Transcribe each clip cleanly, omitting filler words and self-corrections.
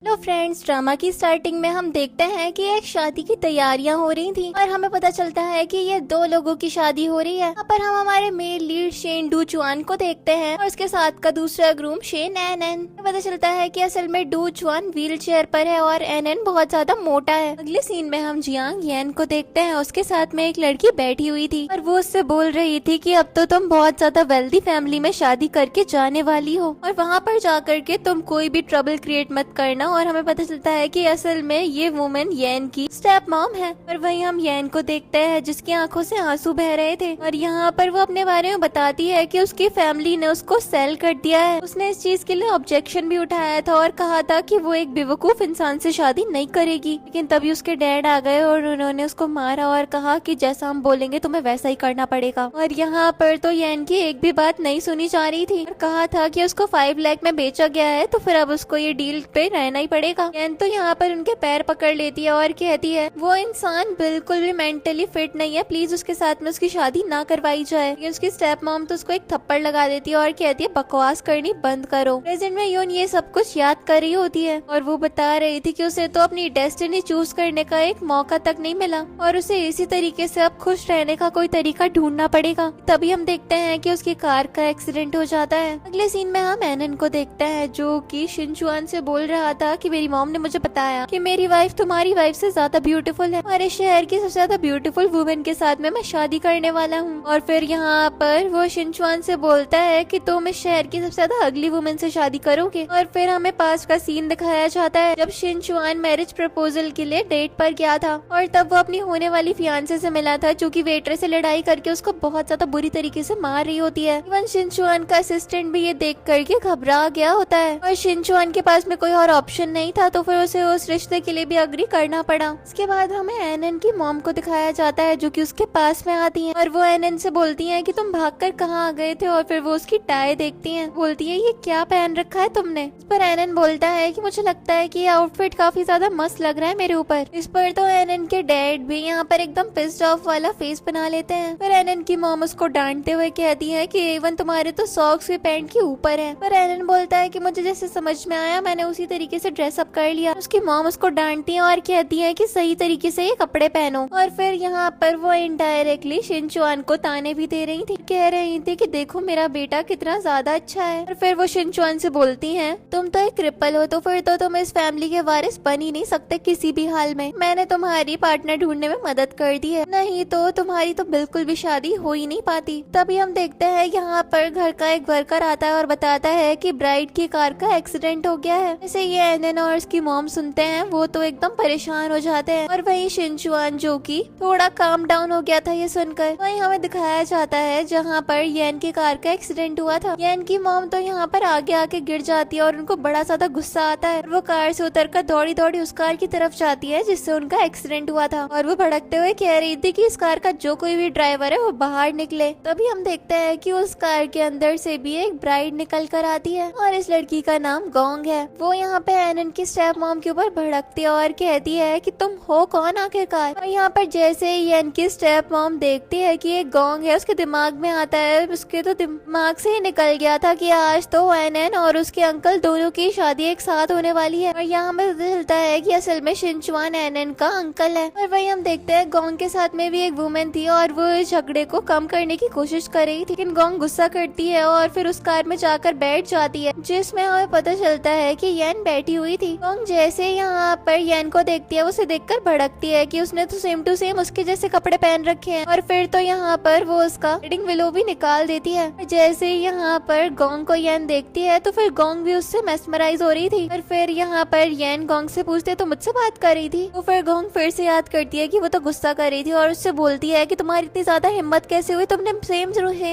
Hello friends, drama की starting में हम देखते हैं कि एक शादी की तैयारियां हो रही थी और हमें पता चलता है कि ये दो लोगों की शादी हो रही है। यहाँ पर हम हमारे मेल लीड शेन डू चुआन को देखते हैं और उसके साथ का दूसरा ग्रूम शेन एन एन। पता चलता है कि असल में डू चुआन व्हील चेयर पर है और एन एन बहुत ज्यादा मोटा है। अगले सीन में हम जियांग येन को देखते हैं, उसके साथ में एक लड़की बैठी हुई थी और वो उससे बोल रही थी कि अब तो तुम बहुत ज्यादा वेल्दी फैमिली में शादी करके जाने वाली हो और वहाँ पर जाकर के तुम कोई भी ट्रबल क्रिएट मत करना। और हमें पता चलता है कि असल में ये वुमेन येन की स्टेप मॉम है। और वहीं हम येन को देखते हैं जिसकी आंखों से आंसू बह रहे थे और यहाँ पर वो अपने बारे में बताती है कि उसकी फैमिली ने उसको सेल कर दिया है। उसने इस चीज के लिए ऑब्जेक्शन भी उठाया था और कहा था कि वो एक बेवकूफ इंसान से शादी नहीं करेगी, लेकिन तभी उसके डैड आ गए और उन्होंने उसको मारा और कहा कि जैसा हम बोलेंगे तुम्हें वैसा ही करना पड़ेगा। और यहाँ पर तो येन की एक भी बात नहीं सुनी जा रही थी और कहा था कि उसको 5 लाख में बेचा गया है तो फिर अब उसको ये डील पे रहना ही पड़ेगा। येन तो यहाँ पर उनके पैर पकड़ लेती है और कहती है वो इंसान बिल्कुल भी मेंटली फिट नहीं है, प्लीज उसके साथ में उसकी शादी ना करवाई जाए। लेकिन उसकी स्टेप मॉम तो उसको एक थप्पड़ लगा देती है और कहती है बकवास करनी बंद करो। प्रेजेंट में यून ये सब कुछ याद कर रही होती है और वो बता रही थी कि उसे तो अपनी डेस्टिनी चूज करने का एक मौका तक नहीं मिला और उसे इसी तरीके से अब खुश रहने का कोई तरीका ढूंढना पड़ेगा। तभी हम देखते हैं कि उसकी कार का एक्सीडेंट हो जाता है। अगले सीन में हम एनन को देखते हैं जो कि शिनचुआन से बोल रहा था कि मेरी मॉम ने मुझे बताया कि मेरी वाइफ तुम्हारी वाइफ से ज्यादा ब्यूटीफुल है, हमारे शहर की सबसे ज्यादा ब्यूटीफुल वुमेन के साथ में मैं शादी करने वाला हूँ। और फिर यहाँ पर वो शिनचुआन से बोलता है कि तुम इस शहर की सबसे ज्यादा अगली वुमेन से शादी करोगे। और फिर हमें पास का सीन दिखाया जाता है जब शिनचुआन मैरिज प्रपोजल के लिए डेट पर गया था और तब वो अपनी होने वाली फियांसे से मिला था जो कि वेटर से लड़ाई करके उसको बहुत ज्यादा बुरी तरीके से मार रही होती है। इवन शिनचुआन का असिस्टेंट भी ये देख करके घबरा गया होता है और शिनचुआन के पास में कोई और ऑप्शन नहीं था तो फिर उसे उस रिश्ते के लिए भी अग्री करना पड़ा। इसके बाद हमें एनन की मॉम को दिखाया जाता है जो कि उसके पास में आती है और वो एनन से बोलती है कि तुम भागकर कहाँ आ गए थे। और फिर वो उसकी टाई देखती है, बोलती है ये क्या पहन रखा है तुमने। इस पर एनन बोलता है कि मुझे लगता है कि ये आउटफिट काफी ज्यादा मस्त लग रहा है मेरे ऊपर। इस पर तो एनन के डैड भी यहाँ पर एकदम पिस्ड ऑफ वाला फेस बना लेते हैं। फिर एनन की मॉम उसको डांटते हुए कहती है कि इवन तुम्हारे तो सॉक्स भी पैंट के ऊपर है। पर एनन बोलता है कि मुझे जैसे समझ में आया मैंने उसी तरीके से ड्रेसअप कर लिया। उसकी मॉम उसको डांटती है और कहती है कि सही तरीके से ये कपड़े पहनो। और फिर यहाँ पर वो इनडायरेक्टली शिनचुआन को ताने भी दे रही थी, कह रही थी कि देखो मेरा बेटा कितना ज्यादा अच्छा है। और फिर वो शिनचुआन से बोलती हैं तुम तो एक क्रिपल हो तो फिर तो तुम इस फैमिली के वारिस बन ही नहीं सकते किसी भी हाल में। मैंने तुम्हारी पार्टनर ढूंढने में मदद कर दी है, नहीं तो तुम्हारी तो बिल्कुल भी शादी हो ही नहीं पाती। तभी हम देखते हैं यहाँ पर घर का एक वर्कर आता है और बताता है कि ब्राइड की कार का एक्सीडेंट हो गया है। जैसे ये एनन और उसकी मॉम सुनते हैं वो तो एकदम परेशान हो जाते हैं और वहीं शिनचुआन जो कि थोड़ा काम डाउन हो गया था ये सुनकर। वहीं हमें दिखाया जाता है जहाँ पर येन की कार का एक्सीडेंट हुआ था। येन की मॉम तो यहाँ पर आगे आके गिर जाती है और उनको बड़ा ज्यादा गुस्सा आता है। वो कार से उतरकर दौड़ी दौड़ी उस कार की तरफ जाती है जिससे उनका एक्सीडेंट हुआ था और वो भड़कते हुए कह रही थी कि इस कार का जो कोई भी ड्राइवर है वो बाहर निकले। तभी हम देखते हैं कि उस कार के अंदर से भी एक ब्राइड निकल कर आती है और इस लड़की का नाम गोंग है। वो यहाँ पे एनन की स्टेप मॉम के ऊपर भड़कती है और कहती है कि तुम हो कौन आखिरकार। और यहाँ पर जैसे येन की स्टेप मॉम देखती है कि ये गोंग है उसके दिमाग में आता है, उसके तो दिमाग से ही निकल गया था कि आज तो एनन और उसके अंकल दोनों की शादी एक साथ होने वाली है। और यहाँ हमें पता चलता है कि असल में शिनचुआन एनन का अंकल है। और वही हम देखते हैं गोंग के साथ में भी एक वुमेन थी और वो इस झगड़े को कम करने की कोशिश कर रही थी, लेकिन गोंग गुस्सा करती है और फिर उस कार में जाकर बैठ जाती है जिसमें हमें पता चलता है कि येन बैठी हुई थी। गोंग जैसे यहाँ पर येन को देखती है उसे देखकर भड़कती है कि उसने तो सेम टू सेम उसके जैसे कपड़े पहन रखे हैं। और फिर तो यहाँ पर वो उसका वेडिंग विलो भी निकाल देती है। जैसे यहाँ पर गोंग को येन देखती है तो फिर गोंग भी उससे मेस्मराइज हो रही थी। और फिर यहाँ पर येन गोंग से पूछते तो मुझसे बात कर रही थी। तो फिर गोंग फिर से याद करती है कि वो तो गुस्सा कर रही थी और उससे बोलती है कि तुम्हारी इतनी ज्यादा हिम्मत कैसे हुई, तुमने सेम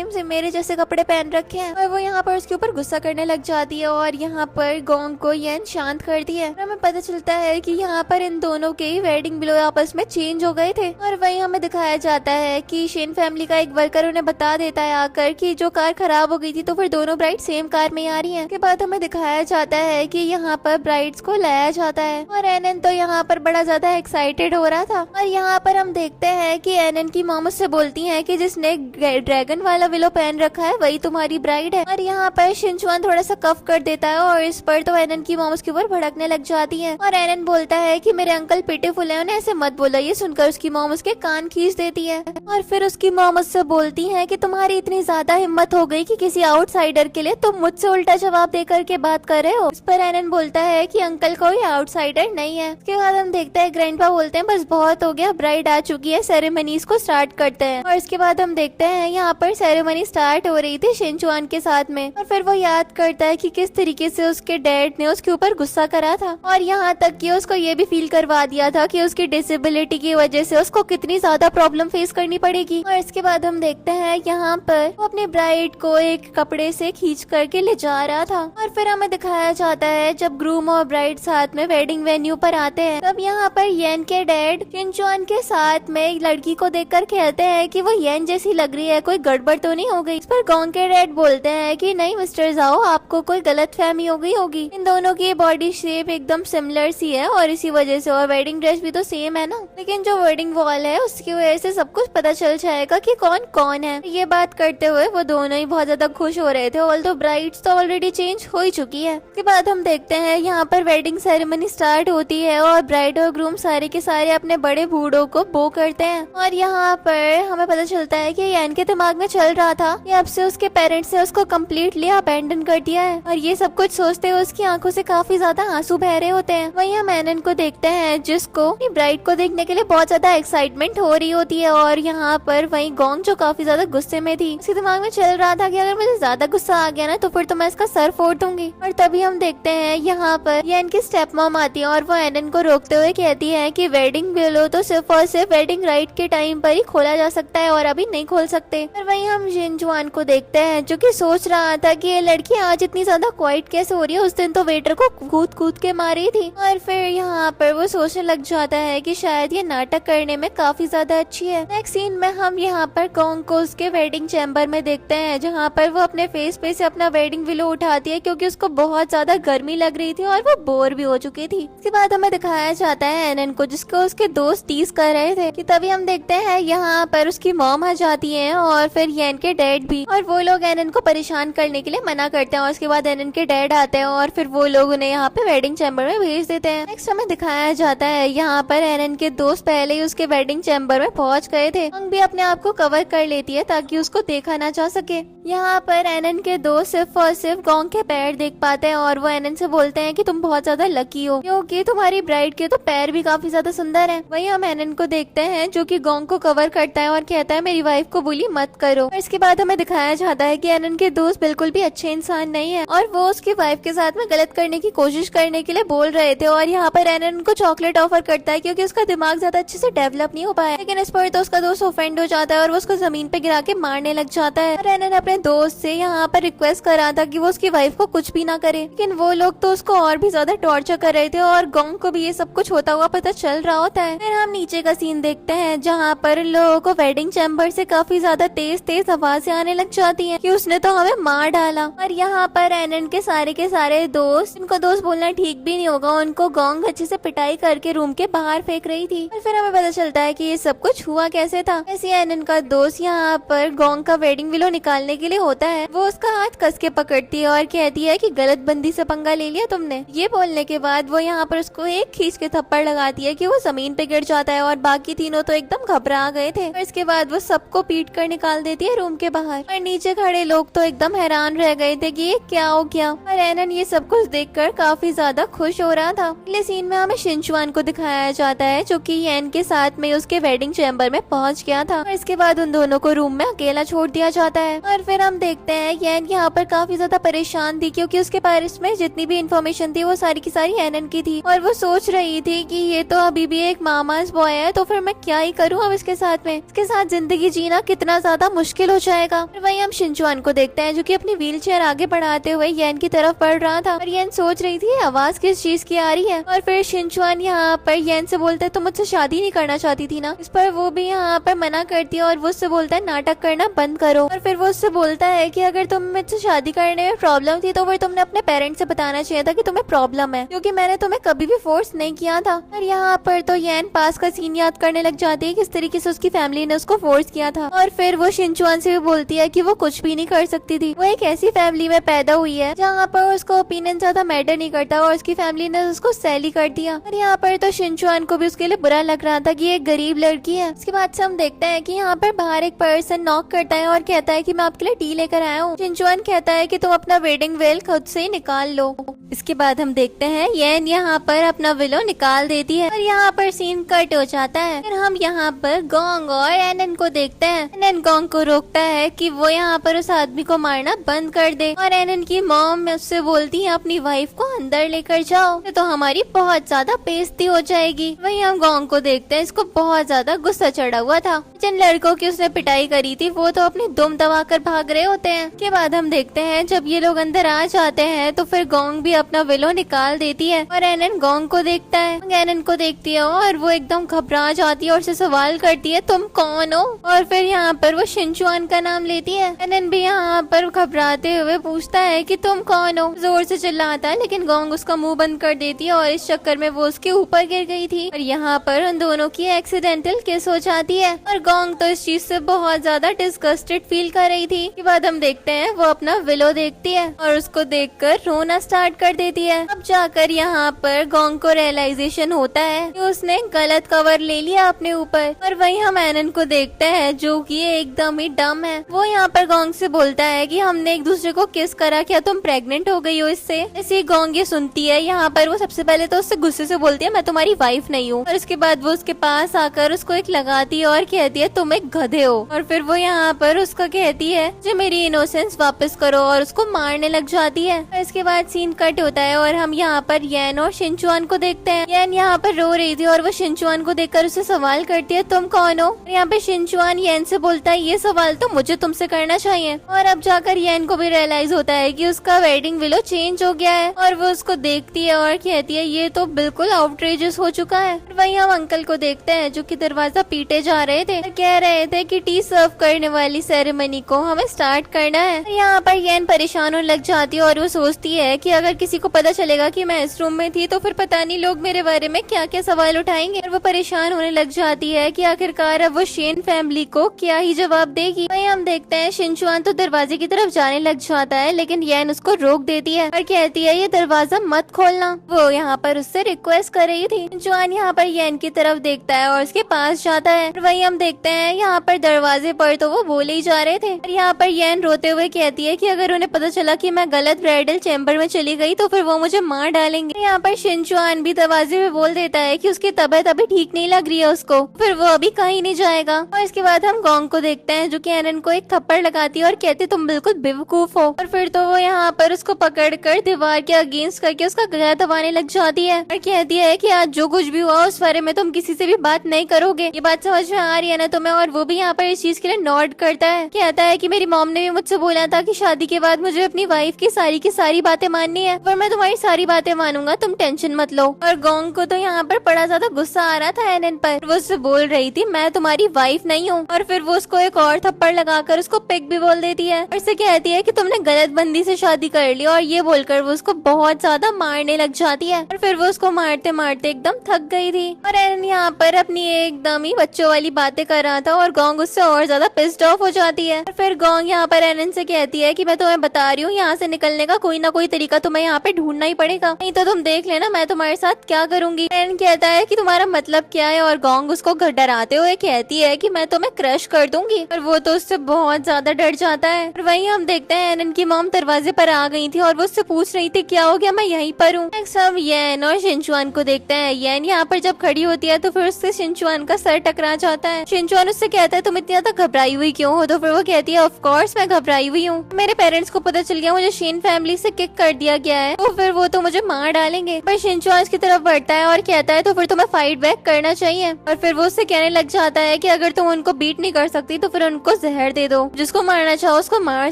से मेरे जैसे कपड़े पहन रखे हैं। और वो यहाँ पर उसके ऊपर गुस्सा करने लग जाती है और यहाँ पर गोंग को येन शांत करती है। हमें पता चलता है कि यहाँ पर इन दोनों के वेडिंग बिलो आपस में चेंज हो गए थे। और वहीं हमें दिखाया जाता है कि शेन फैमिली का एक वर्कर उन्हें बता देता है आकर कि जो कार खराब हो गई थी तो फिर दोनों ब्राइड सेम कार में आ रही हैं। के बाद हमें दिखाया जाता है कि यहाँ पर ब्राइड्स को लाया जाता है और एनन तो यहाँ पर बड़ा ज्यादा एक्साइटेड हो रहा था। और यहाँ पर हम देखते हैं कि एनन की मॉम उससे बोलती है कि जिसने ड्रैगन वाला विलो पहन रखा है वही तुम्हारी ब्राइड है। और यहाँ पर शिनचुआन थोड़ा सा कफ कर देता है और इस पर तो एनन की मॉम उसके ऊपर भड़कने लग जाती है और एनन बोलता है कि मेरे अंकल पिटीफुल है, उन्हें ऐसे मत बोलो। ये सुनकर उसकी मॉम उसके कान खींच देती है और फिर उसकी मॉम उससे बोलती है कि तुम्हारी इतनी ज्यादा हिम्मत हो गई कि किसी आउटसाइडर के लिए तुम मुझसे उल्टा जवाब देकर के बात कर रहे हो। इस पर एनन बोलता है कि अंकल कोई आउटसाइडर नहीं है। उसके बाद हम देखते हैं ग्रैंडपा बोलते हैं बस बहुत हो गया, ब्राइड आ चुकी है, सेरेमनीज को स्टार्ट करते हैं। और इसके बाद हम देखते हैं यहाँ पर सेरेमनी स्टार्ट हो रही थी शिनचुआन के साथ में और फिर वो याद करता है कि किस तरीके से उसके डैड ने उसके ऊपर गुस्सा करा था और यहाँ तक कि उसको ये भी फील करवा दिया था कि उसकी डिसेबिलिटी की वजह से उसको कितनी ज्यादा प्रॉब्लम फेस करनी पड़ेगी। और इसके बाद हम देखते हैं यहाँ पर वो अपने ब्राइड को एक कपड़े से खींच करके ले जा रहा था और फिर हमें दिखाया जाता है जब ग्रूम और ब्राइड साथ में वेडिंग वेन्यू पर आते हैं तब यहाँ पर येन के डैड शिनचुआन के साथ में एक लड़की को देखकर कहते हैं कि वो येन जैसी लग रही है, कोई गड़बड़ तो नहीं हो गई। इस पर गोंग के डैड बोलते हैं कि नहीं मिस्टर जाओ, आपको कोई गलतफहमी हो गई होगी, इन दोनों की बॉडी शेप एकदम सिमिलर सी है और इसी वजह से, और वेडिंग ड्रेस भी तो सेम है ना। लेकिन जो वेडिंग वॉल है उसकी वजह से सब कुछ पता चल जाएगा कि कौन कौन है। ये बात करते हुए वो दोनों ही बहुत ज्यादा खुश हो रहे थे, ऑल्दो ब्राइड्स तो ऑलरेडी चेंज हो ही चुकी है। उसके बाद हम देखते हैं यहाँ पर वेडिंग सेरेमनी स्टार्ट होती है और ब्राइड और ग्रूम सारे के सारे अपने बड़े बूढ़ों को बो करते हैं और यहाँ पर हमें पता चलता है कि येन के दिमाग में चल रहा था कि अब से उसके पेरेंट्स ने उसको कम्प्लीटली अबैंडन कर दिया है और ये सब कुछ सोचते हुए उसकी आंखों से काफी ज्यादा आंसू बह रहे होते हैं। वहीं हम एनन को देखते हैं जिसको अपनी ब्राइड को देखने के लिए बहुत ज्यादा एक्साइटमेंट हो रही होती है और यहाँ पर वहीं गोंग जो काफी ज्यादा गुस्से में थी, उसके दिमाग में चल रहा था कि अगर मुझे ज्यादा गुस्सा आ गया ना तो फिर तो मैं इसका सर फोड़ दूंगी। और तभी हम देखते हैं यहाँ पर येन की स्टेप मॉम आती है और वो एनन को रोकते हुए कहती है कि वेडिंग बिलो तो सिर्फ और सिर्फ वेडिंग राइट के टाइम पर ही खोला जा सकता है और अभी नहीं खोल सकते। और वहीं हम शिनचुआन को देखते हैं जो कि सोच रहा था कि ये लड़की आज इतनी ज्यादा क्वाइट कैसे हो रही है, उस दिन तो वेटर को कूद कूद के मारी थी। और फिर यहाँ पर वो सोचने लग जाता है कि शायद ये नाटक करने में काफी ज्यादा अच्छी है। नेक्स्ट सीन में हम यहाँ पर गोंग को उसके वेडिंग चैम्बर में देखते हैं जहाँ पर वो अपने फेस पे से अपना वेडिंग विलो उठाती है क्योंकि उसको बहुत ज्यादा गर्मी लग रही थी और वो बोर भी हो चुकी थी। इसके बाद हमें दिखाया जाता है एनन को जिसको उसके दोस्त टीज कर रहे थे कि तभी हम देखते हैं यहाँ पर उसकी मॉम आ जाती है और फिर येन के डैड भी, और वो लोग एनन को परेशान करने के लिए मना करते हैं और उसके बाद एनन के डैड आते हैं और फिर वो लोग उन्हें यहाँ पे वेडिंग चैम्बर में भेज देते हैं। नेक्स्ट हमें दिखाया जाता है यहाँ पर एनन के दोस्त पहले ही उसके वेडिंग चैम्बर में पहुंच गए थे। गोंग भी अपने आप को कवर कर लेती है ताकि उसको देखा ना जा सके। यहाँ पर एनन के दोस्त सिर्फ और सिर्फ गोंग के पैर देख पाते हैं और वो एनन से बोलते हैं कि तुम बहुत ज्यादा लकी हो क्योंकि तुम्हारी ब्राइड के तो पैर भी काफी ज्यादा सुंदर हैं। वहीं हम एनन को देखते हैं जो कि गोंग को कवर करता है और कहता है मेरी वाइफ को बुली मत करो। और इसके बाद हमें दिखाया जाता है कि एनन के दोस्त बिल्कुल भी अच्छे इंसान नहीं है और वो उसकी वाइफ के साथ में गलत करने की कोशिश करने के लिए बोल रहे थे और यहाँ पर एनन उनको चॉकलेट ऑफर करता है क्योंकि उसका दिमाग ज्यादा अच्छे से डेवलप नहीं हो पाया। लेकिन इस पर तो उसका दोस्त ऑफेंड हो जाता है और वो उसको जमीन पे गिरा के मारने लग जाता है। और एनन अपने दोस्त से यहाँ पर रिक्वेस्ट करा था कि वो उसकी वाइफ को कुछ भी ना करे, लेकिन वो लोग तो उसको और भी ज्यादा टॉर्चर कर रहे थे और गोंग को भी ये सब कुछ होता हुआ पता चल रहा होता है। फिर हम नीचे का सीन देखते हैं जहाँ पर लोगों को वेडिंग चैम्बर से काफी ज्यादा तेज तेज आवाजें आने लग जाती हैं कि उसने तो हमें मार डाला। और यहाँ पर एनन के सारे दोस्त, इनको दोस्त बोलना ठीक भी नहीं होगा, उनको गोंग अच्छे से पिटाई करके रूम के बाहर फेंक रही थी। और फिर हमें पता चलता है कि ये सब कुछ हुआ कैसे था। ऐसे एनन का दोस्त यहाँ पर गोंग का वेडिंग विलो निकालने के लिए होता है, वो उसका हाथ कस के पकड़ती है और कहती है कि गलत बंदी से पंगा ले लिया तुमने। ये बोलने के बाद वो यहाँ पर उसको एक खींच के थप्पड़ लगाती है कि वो जमीन पे गिर जाता है और बाकी तीनों तो एकदम घबरा गए थे। और इसके बाद वो सबको पीट कर निकाल देती है रूम के बाहर और नीचे खड़े लोग तो एकदम हैरान रह गए थे कि ये क्या हो गया। और एनन ये सब कुछ देखकर काफी ज्यादा खुश हो रहा था। अगले सीन में हमें शिनचुआन को दिखाया जाता है जो कि येन के साथ में उसके वेडिंग चैम्बर में पहुंच गया था और इसके बाद उन दोनों को रूम में अकेला छोड़ दिया जाता है। और फिर हम देखते हैं येन यहाँ पर काफी ज्यादा परेशान थी क्योंकि उसके पास में जितनी भी इंफॉर्मेशन थी वो सारी की सारी एनन की थी और वो सोच रही थी कि ये तो अभी भी एक मामाज बॉय है तो फिर मैं क्या ही करूँ अब इसके साथ में, इसके साथ जिंदगी जीना कितना ज्यादा मुश्किल हो जाएगा। और वहीं हम शिनचुआन को देखते हैं जो कि अपनी व्हील चेयर आगे बढ़ाते हुए येन की तरफ बढ़ रहा था और येन सोच रही थी आवाज किस चीज की आ रही है। और फिर शिनचुआन यहाँ पर येन से बोलता है तुम मुझसे शादी नहीं करना चाहती थी ना। इस पर वो भी यहाँ पर मना करती है और वो उससे बोलता है नाटक करना बंद करो। और फिर वो उससे बोलता है कि अगर तुम मुझसे शादी करने में प्रॉब्लम थी तो फिर तुमने अपने पेरेंट्स से बताना चाहिए था कि तुम्हें प्रॉब्लम है, क्योंकि मैंने तुम्हें कभी भी फोर्स नहीं किया था। और यहाँ पर तो येन पास का सीन याद करने लग जाती है किस तरीके से उसकी फैमिली ने उसको फोर्स किया था। और फिर वो शिनचुआन से भी बोलती है कि वो कुछ भी नहीं कर सकती थी, वो एक ऐसी फैमिली में पैदा हुई है जहाँ पर उसका ओपिनियन ज्यादा मैटर नहीं करता करता है और उसकी फैमिली ने उसको सैली कर दिया। और यहाँ पर तो शिनचुआन को भी उसके लिए बुरा लग रहा था कि ये एक गरीब लड़की है। उसके बाद से हम देखते हैं कि यहाँ पर बाहर एक पर्सन नॉक करता है और कहता है कि मैं आपके लिए टी लेकर आया हूँ। शिनचुआन कहता है कि तुम अपना वेडिंग वेल खुद से ही निकाल लो। इसके बाद हम देखते हैं येन यहाँ पर अपना विलो निकाल देती है और यहाँ पर सीन कट हो जाता है। फिर हम यहाँ पर गोंग और एनन को देखते हैं। एनन गोंग को रोकता है कि वो यहाँ पर उस आदमी को मारना बंद कर दे और एनन की मॉम उससे बोलती है अपनी वाइफ को अंदर लेकर जाओ, तो हमारी बहुत ज्यादा बेइज्जती हो जाएगी। वहीं हम गोंग को देखते हैं, इसको बहुत ज्यादा गुस्सा चढ़ा हुआ था। जिन लड़कों की उसने पिटाई करी थी वो तो अपनी दुम दबाकर भाग रहे होते हैं। के बाद हम देखते हैं जब ये लोग अंदर आ जाते हैं तो फिर गोंग भी अपना विलो निकाल देती है और एनन गोंग को देखता है। एनन को देखती है और वो एकदम घबरा जाती है और उसे सवाल करती है तुम कौन हो, और फिर यहाँ पर वो शिनचुआन का नाम लेती है। एनन भी यहाँ पर घबराते हुए पूछता है कि तुम कौन हो, जोर से चिल्लाता है लेकिन गोंग उसका मुंह बंद कर देती है और इस चक्कर में वो उसके ऊपर गिर गई थी और यहाँ पर उन दोनों की एक्सीडेंटल किस हो जाती है और गोंग तो इस चीज से बहुत ज्यादा डिस्गस्टेड फील कर रही थी। के बाद हम देखते हैं वो अपना विलो देखती है और उसको देखकर रोना स्टार्ट कर देती है। अब जाकर यहाँ पर गोंग को रियलाइजेशन होता है कि उसने गलत कवर ले लिया अपने ऊपर। और वहीं हम एनन को देखते हैं जो कि एकदम ही डम है। वो यहाँ पर गोंग से बोलता है कि हमने एक दूसरे को किस करा, क्या तुम प्रेग्नेंट हो गई हो इससे। ऐसे गोंग ये सुनती है। यहाँ पर वो सबसे पहले तो उससे गुस्से से बोलती है मैं तुम्हारी वाइफ नहीं हूँ, और उसके बाद वो उसके पास आकर उसको एक लगाती है और कहती है तुम एक गधे हो। और फिर वो यहाँ पर उसका कहती है जो मेरी इनोसेंस वापस करो और उसको मारने लग जाती है। और इसके बाद सीन कट होता है और हम यहाँ पर येन और शिनचुआन को देखते हैं। येन यहाँ पर रो रही थी और वो शिनचुआन को देखकर उसे सवाल करती है तुम कौन हो। यहाँ पे शिनचुआन येन से बोलता है ये सवाल तो मुझे तुमसे करना चाहिए। और अब जाकर येन को भी रियलाइज होता है कि उसका वेडिंग विलो चेंज हो गया है और वो उसको देखती है और कहती है ये तो बिल्कुल आउटरेजियस हो चुका है। वहीं हम अंकल को देखते हैं जो कि दरवाजा पीटे जा रहे थे, कह रहे थे कि टी सर्व करने वाली सेरेमनी को हमें स्टार्ट करना है। यहाँ पर येन परेशान होने लग जाती है और वो सोचती है कि अगर किसी को पता चलेगा कि मैं इस रूम में थी तो फिर पता नहीं लोग मेरे बारे में क्या क्या सवाल उठाएंगे। और वो परेशान होने लग जाती है कि आखिरकार अब वो शेन फैमिली को क्या ही जवाब देगी। वहीं हम देखते हैं शिनचुआन तो दरवाजे की तरफ जाने लग जाता है लेकिन येन उसको रोक देती है और कहती है ये दरवाजा मत खोलना। वो यहाँ पर उससे रिक्वेस्ट कर रही थी। शिनचुआन यहाँ पर येन की तरफ देखता है और उसके पास जाता है। वहीं हम देखते हैं यहाँ पर दरवाजे पर तो वो बोले ही जा रहे थे और यहाँ पर येन रोते हुए कहती है कि अगर उन्हें पता चला कि मैं गलत ब्राइडल चैम्बर में चली गई तो फिर वो मुझे मार डालेंगे। यहाँ पर शिनचुआन भी दरवाजे पे बोल देता है कि उसकी तबीयत अभी ठीक नहीं लग रही है उसको, फिर वो अभी कहीं नहीं जाएगा। और इसके बाद हम गोंग को देखते हैं जो कि एनन को एक थप्पड़ लगाती है और कहती है तुम बिल्कुल बेवकूफ हो। और फिर तो वो यहाँ पर उसको पकड़कर दीवार के अगेंस्ट करके उसका गला दबाने लग जाती है और कहती है कि आज जो कुछ भी हुआ उस बारे में तुम किसी से भी बात नहीं करोगे। ये बात समझ में आ रही है ना तुम्हें। और वो भी यहाँ पर इस चीज के लिए नॉड करता है, कहता है कि मेरी मॉम ने भी मुझसे बोला था कि शादी के बाद मुझे अपनी वाइफ की सारी बातें माननी है, पर मैं तुम्हारी सारी बातें मानूंगा, तुम टेंशन मत लो। और गोंग को तो यहाँ पर बड़ा ज्यादा गुस्सा आ रहा था एनन पर। वो उससे बोल रही थी मैं तुम्हारी वाइफ नहीं हूँ, और फिर वो उसको एक और थप्पड़ लगाकर उसको पिग भी बोल देती है और उससे कहती है कि तुमने गलत बंदी से शादी कर ली। और ये बोलकर वो उसको बहुत ज्यादा मारने लग जाती है और फिर वो उसको मारते मारते एकदम थक गई थी। और एनन यहाँ पर अपनी एकदम ही बच्चों वाली बातें कर रहा था और गोंग उससे और ज्यादा पिस्ड ऑफ हो जाती है। और फिर गोंग यहाँ पर एनन से कहती है कि मैं तुम्हें बता रही हूँ यहाँ से निकलने का कोई ना कोई तरीका तुम्हें यहाँ पे ढूंढना ही पड़ेगा, नहीं तो तुम देख लेना मैं तुम्हारे साथ क्या करूंगी। एनन कहता है कि तुम्हारा मतलब क्या है और गोंग उसको डराते हुए कहती है कि मैं तुम्हें क्रश कर दूंगी। और वो तो उससे बहुत ज्यादा डर जाता है। और वहीं हम देखते हैं एनन की मॉम दरवाजे पर आ गई थी और वो उससे पूछ रही थी क्या हो गया, मैं यहीं पर हूँ। सब येन और शिनचुआन को देखते हैं। येन यहाँ पर जब खड़ी होती है तो फिर उससे शिनचुआन का सर टकरा जाता है। शिनचुआन उससे कहता है तुम इतनी ज्यादा घबराई हुई क्यों हो। तो फिर वो कहती है ऑफ कोर्स मैं घबराई हुई हूँ, मेरे पेरेंट्स को पता चल गया मुझे शेन फैमिली से किक कर दिया गया है तो फिर वो तो मुझे मार डालेंगे। पर शिनचुआन की तरफ बढ़ता है और कहता है तो फिर तुम्हें फाइट बैक करना चाहिए। और फिर वो उससे कहने लग जाता है कि अगर तुम उनको बीट नहीं कर सकती तो फिर उनको जहर दे दो, जिसको मारना चाहो उसको मार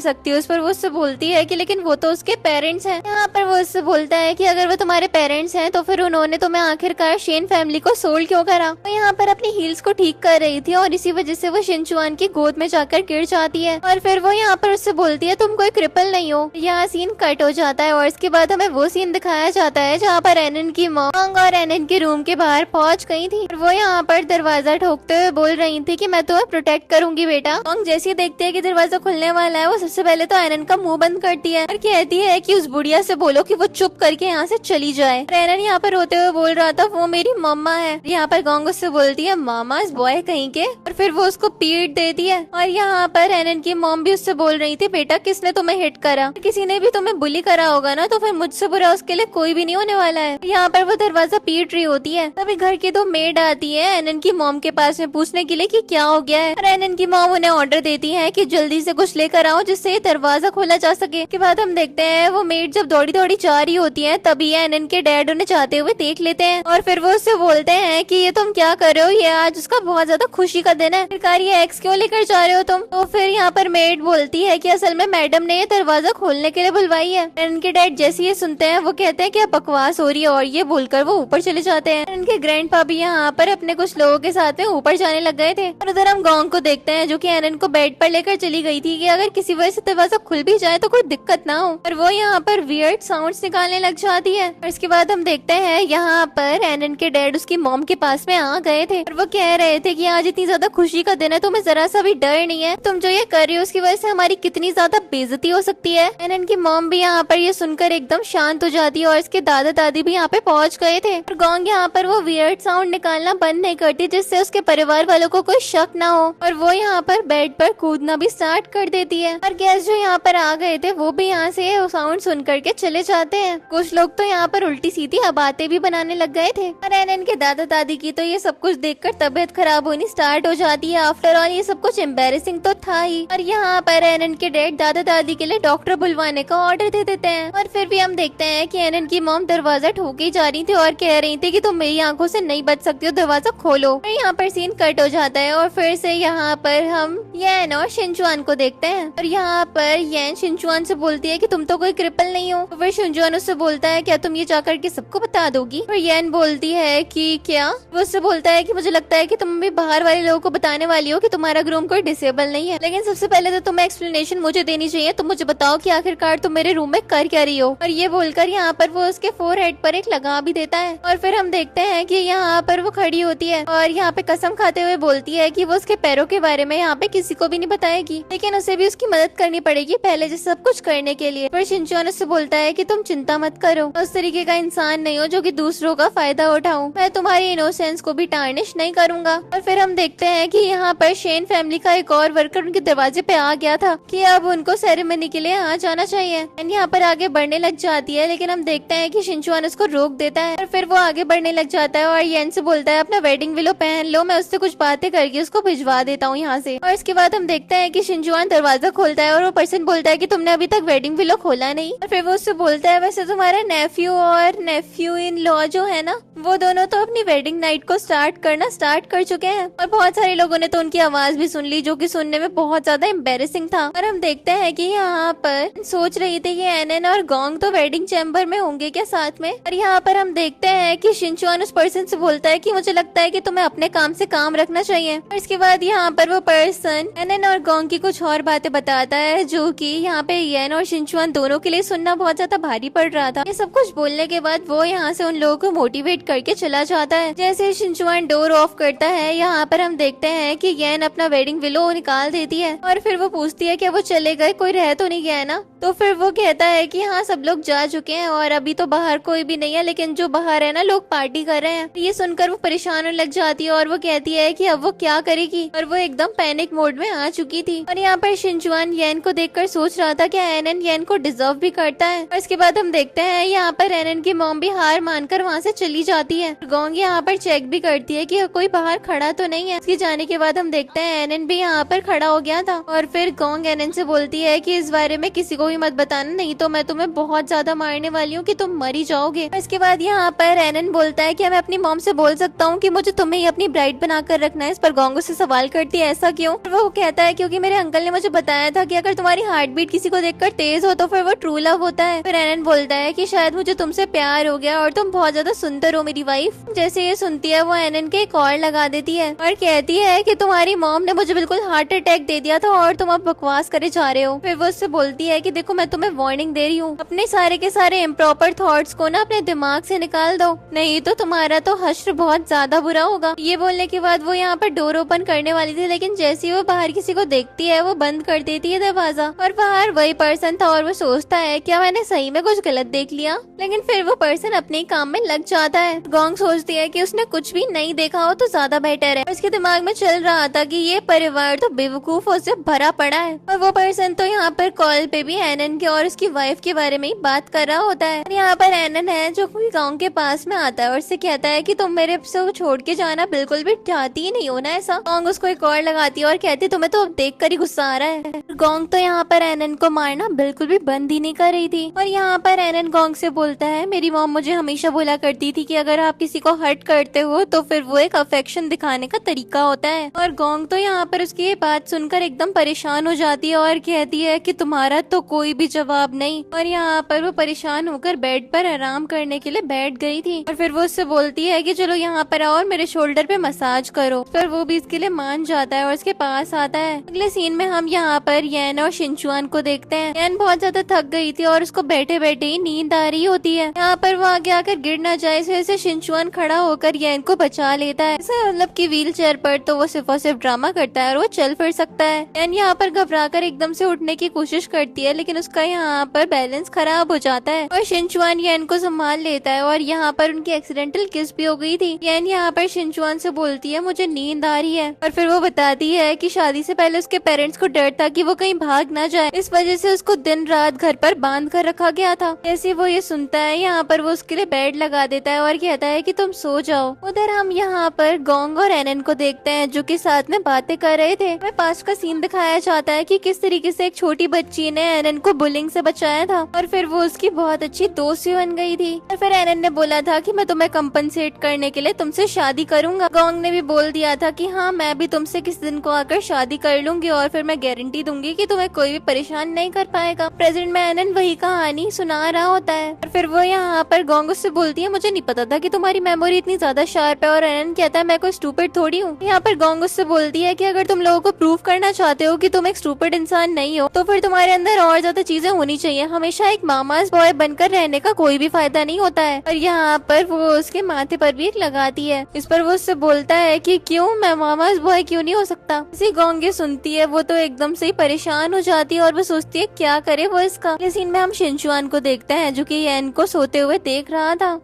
सकती हो। उस पर वो उससे बोलती है कि लेकिन वो तो उसके पेरेंट्स हैं। यहाँ पर वो उससे बोलता है कि अगर वो तुम्हारे पेरेंट्स हैं तो फिर उन्होंने तुम्हें आखिरकार शेन फैमिली को सोल्ड क्यों करा। वो यहाँ पर अपनी हील्स को ठीक कर रही थी और इसी वजह से वो शिनचुआन की गोद में जाकर गिर जाती है। और फिर वो यहाँ पर उससे बोलती है तुम कोई क्रिपल नहीं हो। यहाँ सीन कट हो जाता है और इसके बाद हमें वो सीन दिखाया जाता है जहाँ पर एनन की मॉम और एनन के रूम के बाहर पहुंच गई थी। वो यहाँ पर दरवाजा ठोकते हुए बोल रही थी कि मैं तुम्हें प्रोटेक्ट करूंगी बेटा। मॉम जैसे ही देखती है कि दरवाजा खुलने वाला है वो सबसे पहले तो एनन का मुंह बंद करती है और कहती है कि उस बुढ़िया से बोलो कि वो चुप करके यहाँ से चली जाए। एनन यहाँ पर रोते हुए बोल रहा था वो मेरी मम्मा है। यहाँ पर गोंग उससे बोलती है मामा इस बॉय कहीं के, और फिर वो उसको पीट देती है। और यहाँ पर एनन की मॉम भी उससे बोल रही थी बेटा किसने तुम्हें हिट करा, किसी ने भी तुम्हें बुली करा होगा ना, तो फिर मुझसे बुरा उसके लिए कोई भी नहीं होने वाला है। यहाँ पर वो दरवाजा पीट रही होती है, तभी घर की 2 मेड आती है एनन की मॉम के पास में पूछने के लिए कि क्या हो गया है। और एनन की मॉम उन्हें ऑर्डर देती है कि जल्दी से कुछ लेकर आओ जिससे ये दरवाजा खोला जा सके। के बाद हम देखते हैं वो मेड जब दौड़ी दौड़ी जा रही होती है, तभी एनन के डैड उन्हें जाते हुए देख लेते हैं और फिर वो उससे बोलते हैं कि ये तुम क्या कर रहे हो, ये आज उसका बहुत ज्यादा खुशी का दिन है, फिर ये एक्स क्यों लेकर जा रहे हो तुम। तो फिर यहाँ पर मेड बोलती है कि असल में मैडम ने ये दरवाजा खोलने के लिए बुलवाई है। एनन के डैड जैसे ये सुनते हैं वो कहते हैं कि अब बकवास हो रही है, और ये बोलकर वो ऊपर चले जाते हैं। उनके ग्रैंडपा भी यहाँ पर अपने कुछ लोगों के साथ में ऊपर जाने लग गए थे। और उधर हम गोंग को देखते हैं जो कि एनन को बेड पर लेकर चली गई थी कि अगर किसी वजह से दरवाजा खुल भी जाए तो कोई दिक्कत ना हो, और वो यहाँ पर वियर्ड साउंड्स निकालने लग जाती है। और इसके बाद हम देखते हैं यहाँ पर एनन के डैड उसकी मॉम के पास में आ गए थे और वो कह रहे थे कि आज इतनी ज्यादा खुशी का दिन है, तुम्हें जरा सा भी डर नहीं है, तुम जो ये कर रही हो उसकी वजह से हमारी कितनी ज्यादा बेइज्जती हो सकती है। एनन की मॉम भी यहाँ पर ये सुनकर एकदम शांत हो जाती है और इसके दादा दादी भी यहाँ पे पहुंच गए थे। और गोंग यहाँ पर वो वियर्ड साउंड निकालना बंद नहीं करती जिससे उसके परिवार वालों को कोई शक ना हो, और वो यहाँ पर बेड पर कूदना भी स्टार्ट कर देती है। और गेस्ट जो यहाँ पर आ गए थे वो भी यहाँ से साउंड सुन करके चले जाते हैं। कुछ लोग तो यहाँ पर उल्टी सीधी बातें भी बनाने लग गए थे। और एनन के दादा दादी की तो ये सब कुछ देखकर तबीयत खराब होनी स्टार्ट हो जाती है। आफ्टर ऑल ये सब कुछ एम्बेरसिंग तो था ही। और यहाँ पर एनन के डैड दादा दादी के लिए डॉक्टर बुलवाने का ऑर्डर दे देते हैं। और फिर भी हम देखते हैं कि एनन की मॉम दरवाजा ठोके जा रही थी और कह रही थी कि तुम मेरी आंखों से नहीं बच सकती हो, दरवाजा खोलो। और यहाँ पर सीन कट हो जाता है और फिर से यहाँ पर हम येन और शिनचुआन को देखते हैं। और यहाँ पर येन शिनचुआन से बोलती है कि तुम तो कोई क्रिपल नहीं हो। तो फिर शिनचुआन उससे बोलता है क्या तुम ये जाकर के सबको बता दोगी। और येन बोलती है कि क्या, वो उससे बोलता है कि मुझे लगता है कि तुम भी बाहर वाले लोगों को बताने वाली हो कि तुम्हारा ग्रूम कोई डिसेबल नहीं है, लेकिन सबसे पहले तो तुम्हें एक्सप्लेनेशन मुझे देनी चाहिए। तुम मुझे बताओ कि आखिरकार तुम मेरे रूम में कर क्या रही हो। और ये बोलकर यहाँ पर वो उसके फोरहेड पर एक लगा भी देता है। और फिर हम देखते हैं कि यहाँ पर वो खड़ी होती है और यहाँ पे कसम खाते हुए बोलती है कि वो उसके पैरों के बारे में यहाँ पे किसी को भी नहीं बताएगी, लेकिन उसे भी उसकी मदद करनी पड़ेगी पहले जैसे सब कुछ करने के लिए। फिर शिनचुआन उससे बोलता है कि तुम चिंता मत करो, उस तरीके का इंसान नहीं हो जो कि दूसरों का फायदा उठाऊं, मैं तुम्हारी इनोसेंस को भी टार्निश नहीं करूंगा। और फिर हम देखते हैं कि यहाँ पर शेन फैमिली का एक और वर्कर उनके दरवाजे पे आ गया था कि अब उनको सेरेमनी के लिए आ जाना चाहिए। एंड यहाँ पर आगे बढ़ने लग जाती है, लेकिन हम देखते हैं कि शिनचुआन उसको रोक देता है। और फिर वो आगे बढ़ने लग जाता है और येन से बोलता है अपना वेडिंग विलो पहन लो, मैं उससे कुछ बातें करके उसको भिजवा देता हूँ यहाँ से। और इसके बाद हम देखते हैं कि शिनचुआन दरवाजा खोलता है और वो पर्सन बोलता है कि तुमने अभी तक वेडिंग विलो खोला नहीं। और फिर वो उससे बोलता है वैसे तुम्हारे नेफ्यू और नेफ्यू इन लॉ जो है ना, वो दोनों तो अपनी वेडिंग नाइट को स्टार्ट कर चुके हैं। और बहुत सारे लोगों ने तो उनकी आवाज भी सुन ली जो कि सुनने में बहुत ज्यादा एम्बेरसिंग था। और हम देखते हैं कि यहाँ पर सोच रही थी कि एनन और गोंग तो वेडिंग चैम्बर में होंगे क्या साथ में। और यहाँ पर हम देखते हैं कि शिनचुआन उस पर्सन से बोलता है कि मुझे लगता है कि तुम्हें अपने काम से काम रखना चाहिए। और इसके बाद यहाँ पर वो पर्सन एनन और गोंग की कुछ और बातें बताता है जो कि यहाँ पे येन और शिनचुआन दोनों के लिए सुनना बहुत ज्यादा भारी पड़ रहा था। ये सब कुछ बोलने के बाद वो यहाँ से उन लोगों को मोटिवेट करके चला जाता है। जैसे शिनचुआन डोर ऑफ करता है, यहाँ पर हम देखते हैं कि येन अपना वेडिंग विलो निकाल देती है। और फिर वो पूछती है कि वो चले गए, कोई रह तो नहीं गया है ना। तो फिर वो कहता है कि हाँ सब लोग जा चुके हैं और अभी तो बाहर कोई भी नहीं है, लेकिन जो बाहर है ना लोग पार्टी कर रहे हैं। ये सुनकर वो परेशान होने लग जाती है और वो कहती है कि अब वो क्या करेगी। और वो एकदम पैनिक मोड में आ चुकी थी। और यहाँ पर शिनचुआन येन को देखकर सोच रहा था कि एनन येन को डिजर्व भी करता है। और इसके बाद हम देखते हैं यहाँ पर एनन की मॉम भी हार मानकर वहाँ से चली जाती है। गोंग यहाँ पर चेक भी करती है कि कोई बाहर खड़ा तो नहीं है। इसके जाने के बाद हम देखते हैं एनन भी यहाँ पर खड़ा हो गया था। और फिर गोंग एनन से बोलती है कि इस बारे में किसी को भी मत बताना, नहीं तो मैं तुम्हें बहुत ज्यादा मारने वाली हूँ कि तुम मर ही जाओगे। इसके बाद यहाँ पर एनन बोलता है कि मैं अपनी मॉम से बोल सकता हूँ कि मुझे तुम्हें ही अपनी ब्राइड बनाकर रखना है। इस पर गोंग उससे सवाल करती है ऐसा क्यों। वो कहता है क्योंकि मेरे अंकल ने मुझे बताया था कि अगर तुम्हारी हार्ट बीट किसी को देखकर तेज हो तो फिर वो ट्रू लव होता है। फिर एनन बोलता है कि शायद मुझे तुमसे प्यार हो गया और तुम बहुत ज्यादा सुंदर हो मेरी वाइफ। जैसे ये सुनती है वो एनन के एक और लगा देती है और कहती है कि तुम्हारी मॉम ने मुझे बिल्कुल हार्ट अटैक दे दिया था और तुम अब बकवास करे जा रहे हो। फिर वो उससे बोलती है कि देखो मैं तुम्हें वार्निंग दे रही हूँ, अपने सारे के सारे इम्प्रॉपर थॉट्स को ना अपने दिमाग से निकाल दो, नहीं तो तुम्हारा तो हश्र बहुत ज्यादा बुरा होगा। ये बोलने के बाद वो यहाँ पर डोर ओपन करने वाली थी, लेकिन जैसे ही वो बाहर किसी को देखती है वो बंद कर देती है दरवाजा, और बाहर वही पर्सन था और वो सोचता है क्या मैंने सही में कुछ गलत देख लिया, लेकिन फिर वो पर्सन अपने काम में लग जाता है। गोंग सोचती है कि उसने कुछ भी नहीं देखा हो तो ज्यादा बेटर है। उसके दिमाग में चल रहा था कि ये परिवार तो बेवकूफों से भरा पड़ा है, और वो पर्सन तो यहाँ पर कॉल पे भी एनन के और उसकी वाइफ के बारे में ही बात कर रहा होता है। यहाँ पर एनन है जो कोई गाँव के पास में आता है और उससे कहता है कि तुम मेरे से छोड़ के जाना बिल्कुल भी चाहती ही नहीं हो ना ऐसा। गोंग उसको एक और लगाती है और कहती तुम्हें तो अब देख कर ही गुस्सा आ रहा है। गोंग तो यहाँ पर एनन को मारना बिल्कुल भी बंद ही नहीं कर रही थी, और यहाँ पर एनन गोंग से बोलता है मेरी मॉम मुझे हमेशा बोला करती थी कि अगर आप किसी को हर्ट करते हो तो फिर वो एक अफेक्शन दिखाने का तरीका होता है। और गोंग तो यहाँ पर उसकी ये बात सुनकर एकदम परेशान हो जाती है और कहती है कि तुम्हारा तो कोई भी जवाब नहीं, और यहाँ पर वो परेशान होकर बेड पर आराम करने के लिए बैठ गई थी। और फिर वो उससे बोलती है कि चलो यहाँ पर आओ और मेरे शोल्डर पे मसाज करो, फिर वो भी इसके लिए मान जाता है और उसके पास आता है। अगले सीन में हम यहाँ पर येन और शिनचुआन को देखते हैं। येन बहुत ज्यादा थक गई थी और उसको बैठे बैठे ही नींद आ रही होती है। यहाँ पर वो आगे आकर गिर ना जाए इस वजह से शिनचुआन खड़ा होकर येन को बचा लेता है, मतलब कि व्हील चेयर पर तो वो सिर्फ और सिर्फ ड्रामा करता है और वो चल फिर सकता है। येन यहाँ पर घबराकर एकदम से उठने की कोशिश करती है, लेकिन उसका यहाँ पर बैलेंस खराब हो जाता है और शिनचुआन येन को संभाल लेता है, और यहाँ पर उनकी एक्सीडेंटल किस भी हो गई थी। येन यहाँ पर शिनचुआन से बोलती है मुझे नींद आ रही है, और फिर वो बताती है कि शादी से पहले उसके पेरेंट्स को डर था कि वो कहीं भाग ना जाए, इस वजह से उसको दिन रात घर पर बांध कर रखा गया था। जैसे वो ये सुनता है यहाँ पर वो उसके लिए बेड लगा देता है और कहता है कि तुम सो जाओ। उधर हम यहाँ पर गोंग और एनन को देखते हैं जो कि साथ में बातें कर रहे थे। हमें पास्ट का सीन दिखाया जाता है कि किस तरीके से एक छोटी बच्ची ने एनन को बुलिंग से बचाया था और फिर वो उसकी बहुत अच्छी दोस्त बन गई थी, और फिर एनन ने बोला था कि मैं तुम्हें कंपनसेट करने के लिए तुमसे शादी करूंगा। गोंग ने भी बोल दिया था कि हाँ मैं भी तुमसे किस दिन को आकर शादी कर लूंगी और फिर मैं गारंटी दूंगी कि तुम्हें कोई भी परेशान नहीं कर पाएगा। प्रेजेंट में एनन वही कहानी सुना रहा होता है, और फिर वो यहाँ पर गोंग से बोलती है मुझे नहीं पता था कि तुम्हारी मेमोरी इतनी ज्यादा शार्प है, और एनन कहता है मैं कोई स्टूपिड थोड़ी हूँ। यहाँ पर गोंग उससे बोलती है कि अगर तुम लोगों को प्रूव करना चाहते हो कि तुम एक स्टूपिड इंसान नहीं हो तो फिर तुम्हारे अंदर और ज्यादा चीजें होनी चाहिए, हमेशा एक मामास बॉय बनकर रहने का कोई भी फायदा नहीं होता है। और यहाँ पर वो उसके माथे पर भी एक लगाती है, इस पर वो उससे बोलता है कि क्यों मैं मामास बॉय क्यों नहीं हो सकता। इसी गोंग ये सुनती है वो तो एकदम से ही परेशान हो जाती है और वो सोचती है क्या करे वो इसका। इस सीन में हम शिनचुआन को देखते हैं जो कि येन को सोते हुए देख रहा था,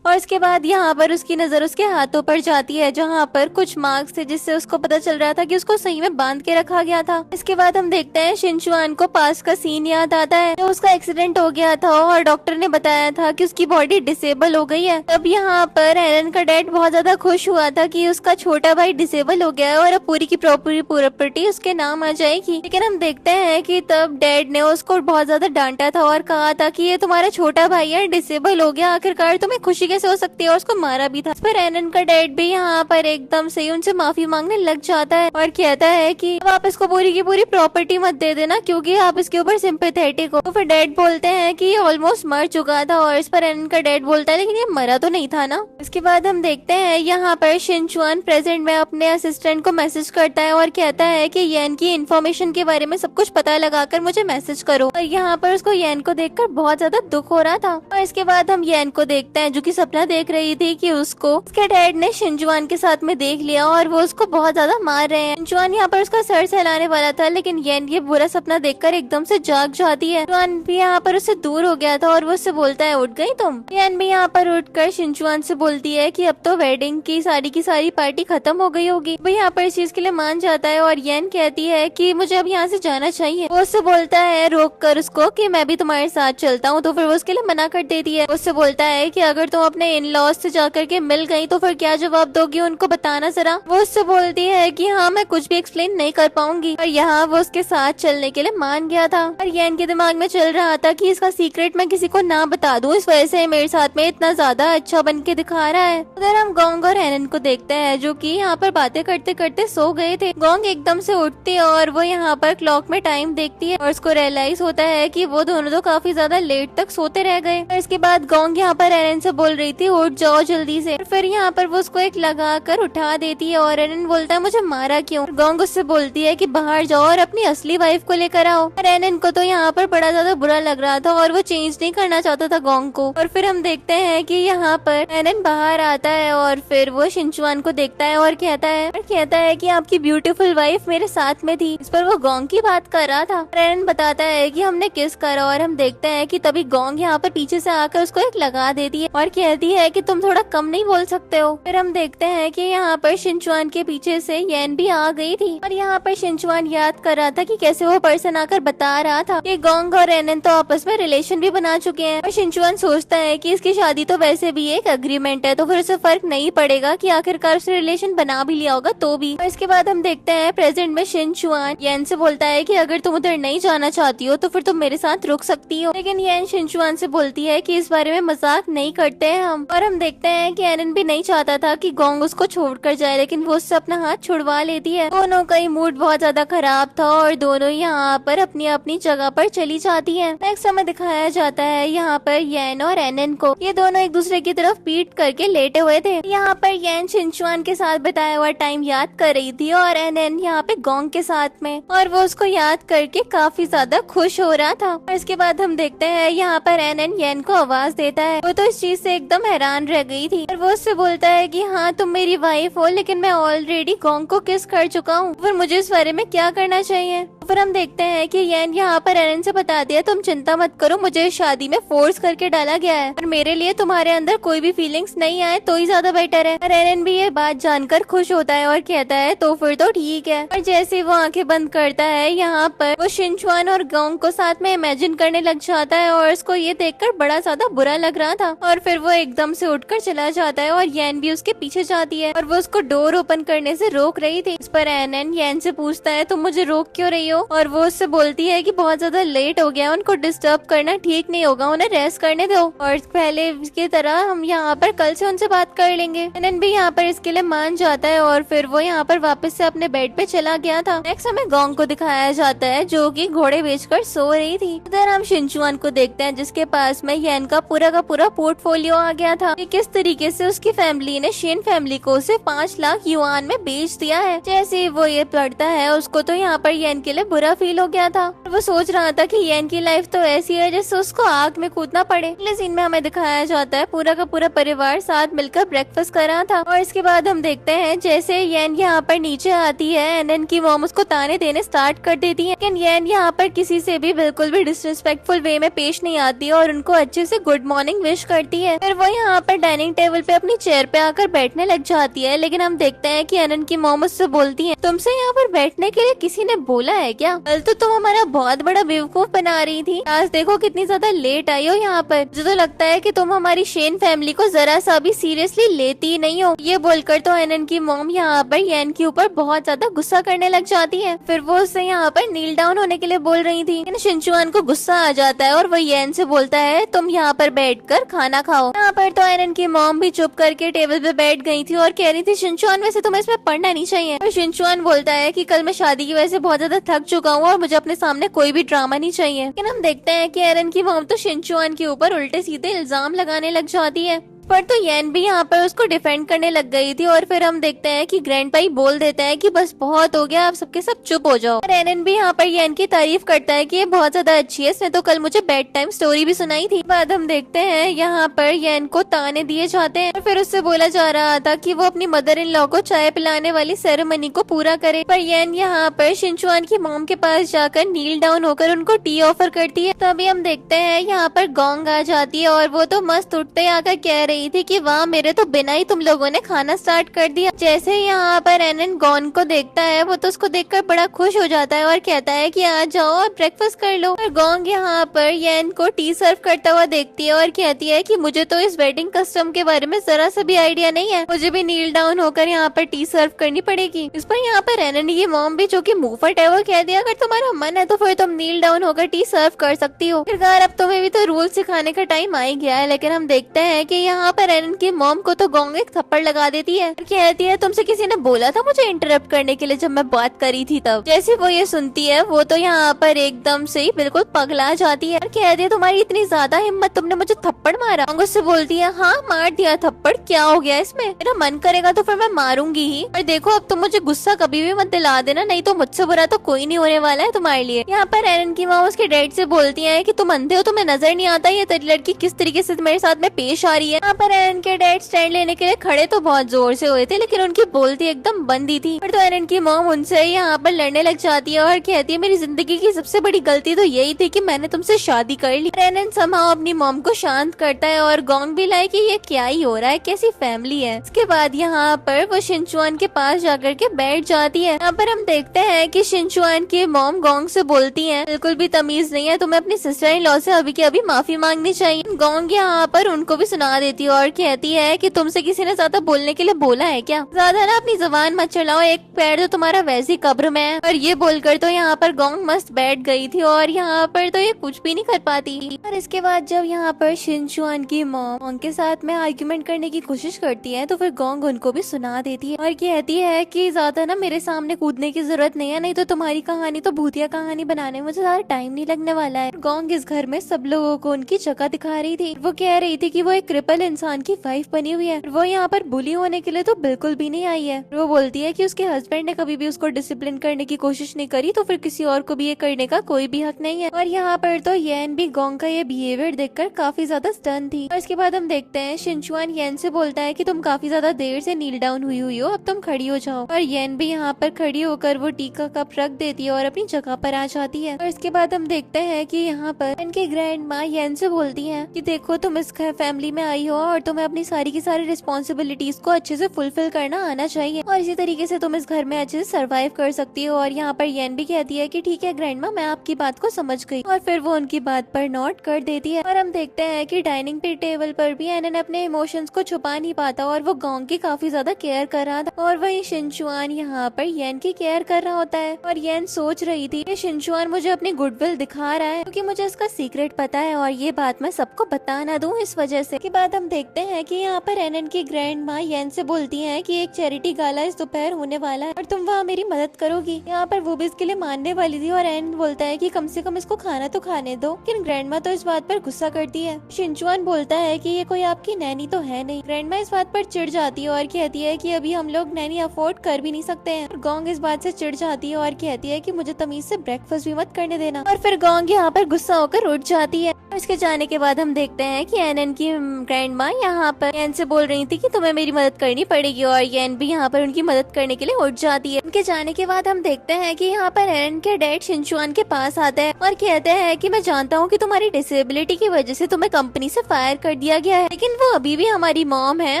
और इसके बाद यहाँ पर उसकी नजर उसके हाथों पर जाती है जहाँ पर कुछ मार्क्स थे जिससे उसको पता चल रहा था कि उसको सही में बांध के रखा गया था। इसके बाद हम देखते हैं शिनचुआन को पास का सीन याद आता है जो उसका एक्सीडेंट हो गया था और डॉक्टर ने बताया था कि उसकी बॉडी डिसेबल हो गई है। तब यहाँ पर एलन का डैड बहुत ज्यादा खुश हुआ था कि उसका छोटा भाई डिसेबल हो गया है और अब पूरी की प्रॉपर्टी उसके नाम आ जाएगी। लेकिन हम देखते हैं कि तब डैड ने उसको बहुत ज्यादा डांटा था और कहा था कि ये तुम्हारा छोटा भाई है, डिसेबल हो गया, आखिरकार तुम्हें खुशी कैसे हो सकती है, और उसको मारा भी था। इस पर एनन का डैड भी यहाँ पर एकदम से उनसे माफी मांगने लग जाता है और कहता है कि अब आप इसको पूरी की पूरी प्रॉपर्टी मत दे देना क्योंकि आप इसके ऊपर सिंपैथेटिक हो। तो फिर डैड बोलते हैं कि ये ऑलमोस्ट मर चुका था, और इस पर एनन का डैड बोलता है लेकिन ये मरा तो नहीं था ना। इसके बाद हम देखते हैं यहाँ पर शिनचुआन प्रेजेंट में अपने असिस्टेंट को मैसेज करता है और कहता है कि येन की इन्फॉर्मेशन के बारे में सब कुछ पता लगाकर मुझे मैसेज करो, और यहाँ पर उसको येन को देखकर बहुत ज्यादा दुख हो रहा था। और इसके बाद हम येन को देखते हैं जो कि सपना देख रही थी कि उसको उसके डैड ने शिनचुआन के साथ में देख लिया और वो उसको बहुत ज्यादा मार रहे हैं। शिनचुआन यहाँ पर उसका सर सहलाने वाला था लेकिन येन ये बुरा सपना देखकर एकदम से जाग जाती है। शिनचुआन भी यहाँ पर उससे दूर हो गया था और वो उससे बोलता है उठ गई तुम। येन भी यहाँ पर उठकर शिनचुआन से बोलती है कि अब तो वेडिंग की सारी पार्टी खत्म हो गई होगी। वो यहाँ पर इस चीज के लिए मान जाता है और येन कहती है कि मुझे अब यहाँ से जाना चाहिए। वो उससे बोलता है रोक कर उसको कि मैं भी तुम्हारे साथ चलता हूँ, तो फिर वो उसके लिए मना कर देती है। उससे बोलता है कि अगर तुम अपने इन लॉज से जाकर के मिल गई तो फिर क्या जवाब दोगी उनको, बताना जरा। वो उससे बोलती है कि हाँ मैं कुछ भी एक्सप्लेन नहीं कर पाऊंगी, और यहाँ वो उसके साथ चलने के लिए मान गया था। और येन के दिमाग में चल रहा था कि इसका सीक्रेट मैं किसी को ना बता दूं, इस वजह से मेरे साथ में इतना ज्यादा अच्छा बन के दिखा रहा है। उधर हम गोंग और एनन को देखते हैं जो कि यहाँ पर बातें करते करते सो गए थे। गोंग एकदम से उठती है और वो यहाँ पर क्लॉक में टाइम देखती है और उसको रियलाइज होता है कि वो दोनों तो काफी ज्यादा लेट तक सोते रह गए। और इसके बाद गोंग यहाँ पर एनन से बोल रही थी, उठ जाओ जल्दी से। फिर यहाँ पर वो उसको एक लगा कर उठा देती है और एनन बोलता है मुझे मारा क्यों। गोंग उससे बोलती है कि बाहर जाओ और अपनी असली वाइफ को लेकर आओ। और एनन को तो यहाँ पर बड़ा ज्यादा बुरा लग रहा था और वो चेंज नहीं करना चाहता था गोंग को। और फिर हम देखते हैं कि यहाँ पर एनन बाहर आता है और फिर वो शिनचुआन को देखता है और कहता है कि आपकी ब्यूटीफुल वाइफ मेरे साथ में थी। इस पर वो गोंग की बात कर रहा था। एनन बताता है कि हमने किस करा और हम देखते हैं कि तभी गोंग यहाँ पर पीछे से आकर उसको एक लगा देती है और कहती है कि तुम थोड़ा कम नहीं बोल सकते हो। फिर हम देखते हैं कि यहाँ पर शिनचुआन के पीछे से येन भी आ गई थी और यहाँ पर शिनचुआन याद कर रहा था कि कैसे वो पर्सन आकर बता रहा था कि गोंग और एनन तो आपस में रिलेशन भी बना चुके हैं। और शिनचुआन सोचता है कि इसकी शादी तो वैसे भी एक अग्रीमेंट है, तो फिर उसे फर्क नहीं पड़ेगा कि आखिरकार उसने रिलेशन बना भी लिया होगा तो भी। और इसके बाद हम देखते हैं प्रेजेंट में शिनचुआन येन से बोलता है कि अगर तुम उधर नहीं जाना चाहती हो तो फिर तुम मेरे साथ रुक सकती हो। लेकिन येन शिनचुआन से बोलती है कि इस बारे में मजाक नहीं करते हैं हम। और हम देखते हैं कि एनन भी नहीं चाहता था कि गोंग उसको छोड़कर जाए, लेकिन वो उससे अपना हाथ छुड़वा लेती है। दोनों का ही मूड बहुत ज्यादा खराब था और दोनों यहाँ पर अपनी अपनी जगह पर चली जाती है। नेक्स्ट हमें दिखाया जाता है यहाँ पर येन और एनन को। ये दोनों एक दूसरे की तरफ पीट करके लेटे हुए थे। यहाँ पर येन शिनचुआन के साथ बिताया हुआ टाइम याद कर रही थी और एनन यहाँ पे गोंग के साथ में, और वो उसको याद करके काफी ज्यादा खुश हो रहा था। और इसके बाद हम देखते हैं यहाँ पर एनन येन को आवाज देता है। वो तो इस चीज से एकदम हैरान रह गई थी और वो उससे बोलता है कि हाँ तुम मेरी वाइफ हो, लेकिन मैं ऑलरेडी गोंग को किस कर चुका हूँ, फिर मुझे इस बारे में क्या करना चाहिए। फिर हम देखते हैं कि येन यहाँ पर एनन से बता दिया तुम चिंता मत करो, मुझे इस शादी में फोर्स करके डाला गया है और मेरे लिए तुम्हारे अंदर कोई भी फीलिंग्स नहीं आए तो ही ज्यादा बेटर है। और एनन भी ये बात जानकर खुश होता है और कहता है तो फिर तो ठीक है। और जैसे ही वो आंखें बंद करता है यहाँ पर वो शिनचुआन और गोंग को साथ में इमेजिन करने लग जाता है और उसको ये देखकर बड़ा ज्यादा बुरा लग रहा था। और फिर वो एकदम से उठकर चला जाता है और येन भी उसके पीछे जाती है और वो उसको डोर ओपन करने से रोक रही थी। इस पर एनन येन से पूछता है तुम मुझे रोक क्यों रही हो, और वो उससे बोलती है कि बहुत ज्यादा लेट हो गया, उनको डिस्टर्ब करना ठीक नहीं होगा, उन्हें रेस्ट करने दो और पहले की तरह हम यहाँ पर कल से उनसे बात कर लेंगे। एनन भी यहाँ पर इसके लिए मान जाता है और फिर वो यहाँ पर वापस से अपने बेड पे चला गया था। नेक्स्ट हमें गोंग को दिखाया जाता है जो कि घोड़े बेचकर सो रही थी। इधर हम शिनचुआन को देखते हैं जिसके पास में येन का पूरा पोर्टफोलियो आ गया था कि किस तरीके से उसकी फैमिली ने शेन फैमिली को उसे 5 लाख युआन में बेच दिया है। जैसे ही वो ये पढ़ता है उसको तो यहाँ पर येन के लिए बुरा फील हो गया था। वो सोच रहा था कि येन की लाइफ तो ऐसी है जैसे उसको आग में कूदना पड़े। अगले सीन में हमें दिखाया जाता है पूरा का पूरा परिवार साथ मिलकर ब्रेकफास्ट कर रहा था। और इसके बाद हम देखते हैं जैसे येन यहाँ पर नीचे आती है एनन की मॉम उसको ताने देने स्टार्ट कर देती है, लेकिन येन यहाँ पर किसी से भी बिल्कुल भी डिसरिस्पेक्टफुल वे में पेश नहीं आती और उनको अच्छे से गुड मॉर्निंग विश करती है। फिर वो यहाँ पर डाइनिंग टेबल पे अपनी चेयर पे आकर बैठने लग जाती है, लेकिन हम देखते हैं कि एनन की मॉम उससे बोलती है तुमसे यहाँ पर बैठने के लिए किसी ने बोला है क्या? कल तो तुम हमारा बहुत बड़ा बेवकूफ बना रही थी, आज देखो कितनी ज्यादा लेट आई हो यहाँ पर। मुझे तो लगता है कि तुम हमारी शेन फैमिली को जरा सा भी सीरियसली लेती ही नहीं हो। ये बोलकर तो एनन की मॉम यहाँ पर येन के ऊपर बहुत ज्यादा गुस्सा करने लग जाती है। फिर वो उससे यहाँ पर नील डाउन होने के लिए बोल रही थी, लेकिन शिनचुआन को गुस्सा आ जाता है और वो येन से बोलता है तुम यहाँ पर बैठकर खाना खाओ। यहाँ पर तो एनन की मॉम भी चुप करके टेबल पे बैठ गई थी और कह रही थी शिनचुआन वैसे तुम्हें इसमें पढ़ना नहीं चाहिए। और शिनचुआन बोलता है कि कल मैं शादी की वजह से बहुत ज्यादा थक चुका हूँ और मुझे अपने सामने कोई भी ड्रामा नहीं चाहिए। लेकिन हम देखते हैं कि एनन की मॉम तो शिनचुआन के ऊपर उल्टे सीधे इल्जाम लगाने लग जाती है। पर तो येन भी यहाँ पर उसको डिफेंड करने लग गई थी और फिर हम देखते हैं कि ग्रैंडपा ही बोल देता है कि बस बहुत हो गया, आप सबके सब चुप हो जाओ। और एनन भी यहाँ पर येन की तारीफ करता है कि ये बहुत ज्यादा अच्छी है, इसने तो कल मुझे बेड टाइम स्टोरी भी सुनाई थी। बाद हम देखते हैं यहाँ पर येन को ताने दिए जाते हैं और फिर उससे बोला जा रहा था कि वो अपनी मदर इन लॉ को चाय पिलाने वाली सेरेमनी को पूरा करे। पर येन यहाँ पर शिनचुआन की मॉम के पास जाकर नील डाउन होकर उनको टी ऑफर करती है। तभी हम देखते हैं यहाँ पर गोंग आ जाती है और वो तो मस्त उठते आकर कह रही थी कि वाह मेरे तो बिना ही तुम लोगों ने खाना स्टार्ट कर दिया। जैसे ही यहाँ पर एनन गोंग को देखता है वो तो उसको देखकर बड़ा खुश हो जाता है और कहता है कि आ जाओ और ब्रेकफास्ट कर लो। और गोंग यहाँ पर येन को टी सर्व करता हुआ देखती है और कहती है कि मुझे तो इस वेडिंग कस्टम के बारे में जरा सा भी आइडिया नहीं है, मुझे भी नील डाउन होकर यहाँ पर टी सर्व करनी पड़ेगी। इस पर यहाँ पर एनन की मॉम भी जो कि मुंहफट है वो कह दिया अगर तुम्हारा मन है तो फिर तुम नील डाउन होकर टी सर्व कर सकती हो। फिर अब तुम्हें भी तो रूल सिखाने का टाइम आ ही गया है। लेकिन हम देखते हैं कि यहाँ यहाँ पर एरन की मॉम को तो गोंग एक थप्पड़ लगा देती है और कहती है तुमसे किसी ने बोला था मुझे इंटरप्ट करने के लिए जब मैं बात करी थी तब। जैसे वो ये सुनती है वो तो यहाँ पर एकदम से ही बिल्कुल पगला जाती है और कहती है तुम्हारी इतनी ज्यादा हिम्मत, तुमने मुझे थप्पड़ मारा। गोंग उससे बोलती है हाँ मार दिया थप्पड़, क्या हो गया इसमें, मेरा मन करेगा तो फिर मैं मारूंगी ही। और देखो अब तुम मुझे गुस्सा कभी भी मत दिला देना, नहीं तो मुझसे बुरा तो कोई नहीं होने वाला है तुम्हारे लिए। यहाँ पर एरन की माँ उसके डैड से बोलती है कि तुम अंधे हो, तुम्हें नजर नहीं आता ये तेरी लड़की किस तरीके से मेरे साथ में पेश आ रही है। यहाँ पर एरन के डैड स्टैंड लेने के लिए खड़े तो बहुत जोर से हुए थे लेकिन उनकी बोलती एकदम बंदी थी। पर तो एरन की मॉम उनसे यहाँ पर लड़ने लग जाती है और कहती है मेरी जिंदगी की सबसे बड़ी गलती तो यही थी कि मैंने तुमसे शादी कर ली। एरन समहाउ अपनी मॉम को शांत करता है और गोंग भी लाइक ये क्या ही हो रहा है, कैसी फैमिली है। इसके बाद यहाँ पर वो शिनचुआन के पास जाकर के बैठ जाती है। यहाँ पर हम देखते हैं कि शिनचुआन की मॉम गोंग से बोलती है बिल्कुल भी तमीज नहीं है, तुम्हें अपनी सिस्टर इन लॉ से अभी की अभी माफी मांगनी चाहिए। गोंग यहाँ पर उनको भी सुना देती है और कहती है कि तुमसे किसी ने ज्यादा बोलने के लिए बोला है क्या, ज्यादा ना अपनी जुबान मत चलाओ, एक पैर तो तुम्हारा वैसी कब्र में है। और ये बोलकर तो यहाँ पर गोंग मस्त बैठ गई थी और यहाँ पर तो ये कुछ भी नहीं कर पाती। और इसके बाद जब यहाँ पर शिनचुआन की मॉम गोंग के साथ में आर्ग्यूमेंट करने की कोशिश करती है तो फिर गोंग उनको भी सुना देती है और कहती है कि ज्यादा ना मेरे सामने कूदने की जरूरत नहीं है, नहीं तो तुम्हारी कहानी तो भूतिया कहानी बनाने में मुझे ज्यादा टाइम नहीं लगने वाला है। गोंग इस घर में सब लोगों को उनकी जगह दिखा रही थी। वो कह रही थी कि वो एक क्रिपल इंसान की वाइफ बनी हुई है, वो यहाँ पर बुली होने के लिए तो बिल्कुल भी नहीं आई है। वो बोलती है कि उसके हस्बैंड ने कभी भी उसको डिसिप्लिन करने की कोशिश नहीं करी तो फिर किसी और को भी ये करने का कोई भी हक नहीं है। और यहाँ पर तो येन भी गोंग का ये बिहेवियर देखकर काफी ज्यादा स्टन थी। और इसके बाद हम देखते हैं शिनचुआन येन से बोलता है कि तुम काफी ज्यादा देर से नील डाउन हुई हो, अब तुम खड़ी हो जाओ। और येन भी यहाँ पर खड़ी होकर वो टी का कप रख देती है और अपनी जगह पर आ जाती है। और इसके बाद हम देखते हैं कि यहाँ पर इनके ग्रैंड माँ येन से बोलती है कि देखो तुम इस फैमिली में आई हो और तुम्हें अपनी सारी की सारी रिस्पॉन्सिबिलिटीज को अच्छे से फुलफिल करना आना चाहिए और इसी तरीके से तुम इस घर में अच्छे से सर्वाइव कर सकती हो। और यहाँ पर येन भी कहती है कि ठीक है ग्रैंड माँ, मैं आपकी बात को समझ गई। और फिर वो उनकी बात पर नोट कर देती है। और हम देखते हैं कि डाइनिंग पे टेबल पर भी एनन अपने इमोशंस को छुपा नहीं पाता और वो गोंग की काफी ज्यादा केयर कर रहा था और वही शिनचुआन यहाँ पर येन की केयर कर रहा होता है। और येन सोच रही थी कि शिनचुआन मुझे अपनी गुडविल दिखा रहा है क्योंकि मुझे इसका सीक्रेट पता है और ये बात मैं सबको बता ना दूं इस वजह से। के बाद हम देखते हैं कि यहाँ पर एनन की ग्रैंड माँ येन से बोलती है कि एक चैरिटी गाला इस दोपहर होने वाला है और तुम वहाँ मेरी मदद करोगी। यहाँ पर वो भी इसके लिए मानने वाली थी और एनन बोलता है कि कम से कम इसको खाना तो खाने दो, लेकिन ग्रैंड माँ तो इस बात पर गुस्सा करती है। शिनचुआन बोलता है कि ये कोई आपकी नैनी तो है नहीं। ग्रैंड माँ इस बात पर चिढ़ जाती है और कहती है कि अभी हम लोग नैनी अफोर्ड कर भी नहीं सकते हैं। गोंग इस बात से चिढ़ जाती है और कहती है कि मुझे तमीज से ब्रेकफास्ट भी मत करने देना। और फिर गोंग यहाँ पर गुस्सा होकर उठ जाती है। इसके जाने के बाद हम देखते हैं कि एनन की ग्रैंड माँ यहाँ पर येन से बोल रही थी कि तुम्हें मेरी मदद करनी पड़ेगी और येन भी यहाँ पर उनकी मदद करने के लिए उठ जाती है। उनके जाने के बाद हम देखते हैं कि यहाँ पर एनन के डैड शिनचुआन के पास आता है और कहते हैं कि मैं जानता हूँ कि तुम्हारी डिसेबिलिटी की वजह से तुम्हें कंपनी से फायर कर दिया गया है, लेकिन वो अभी भी हमारी मॉम है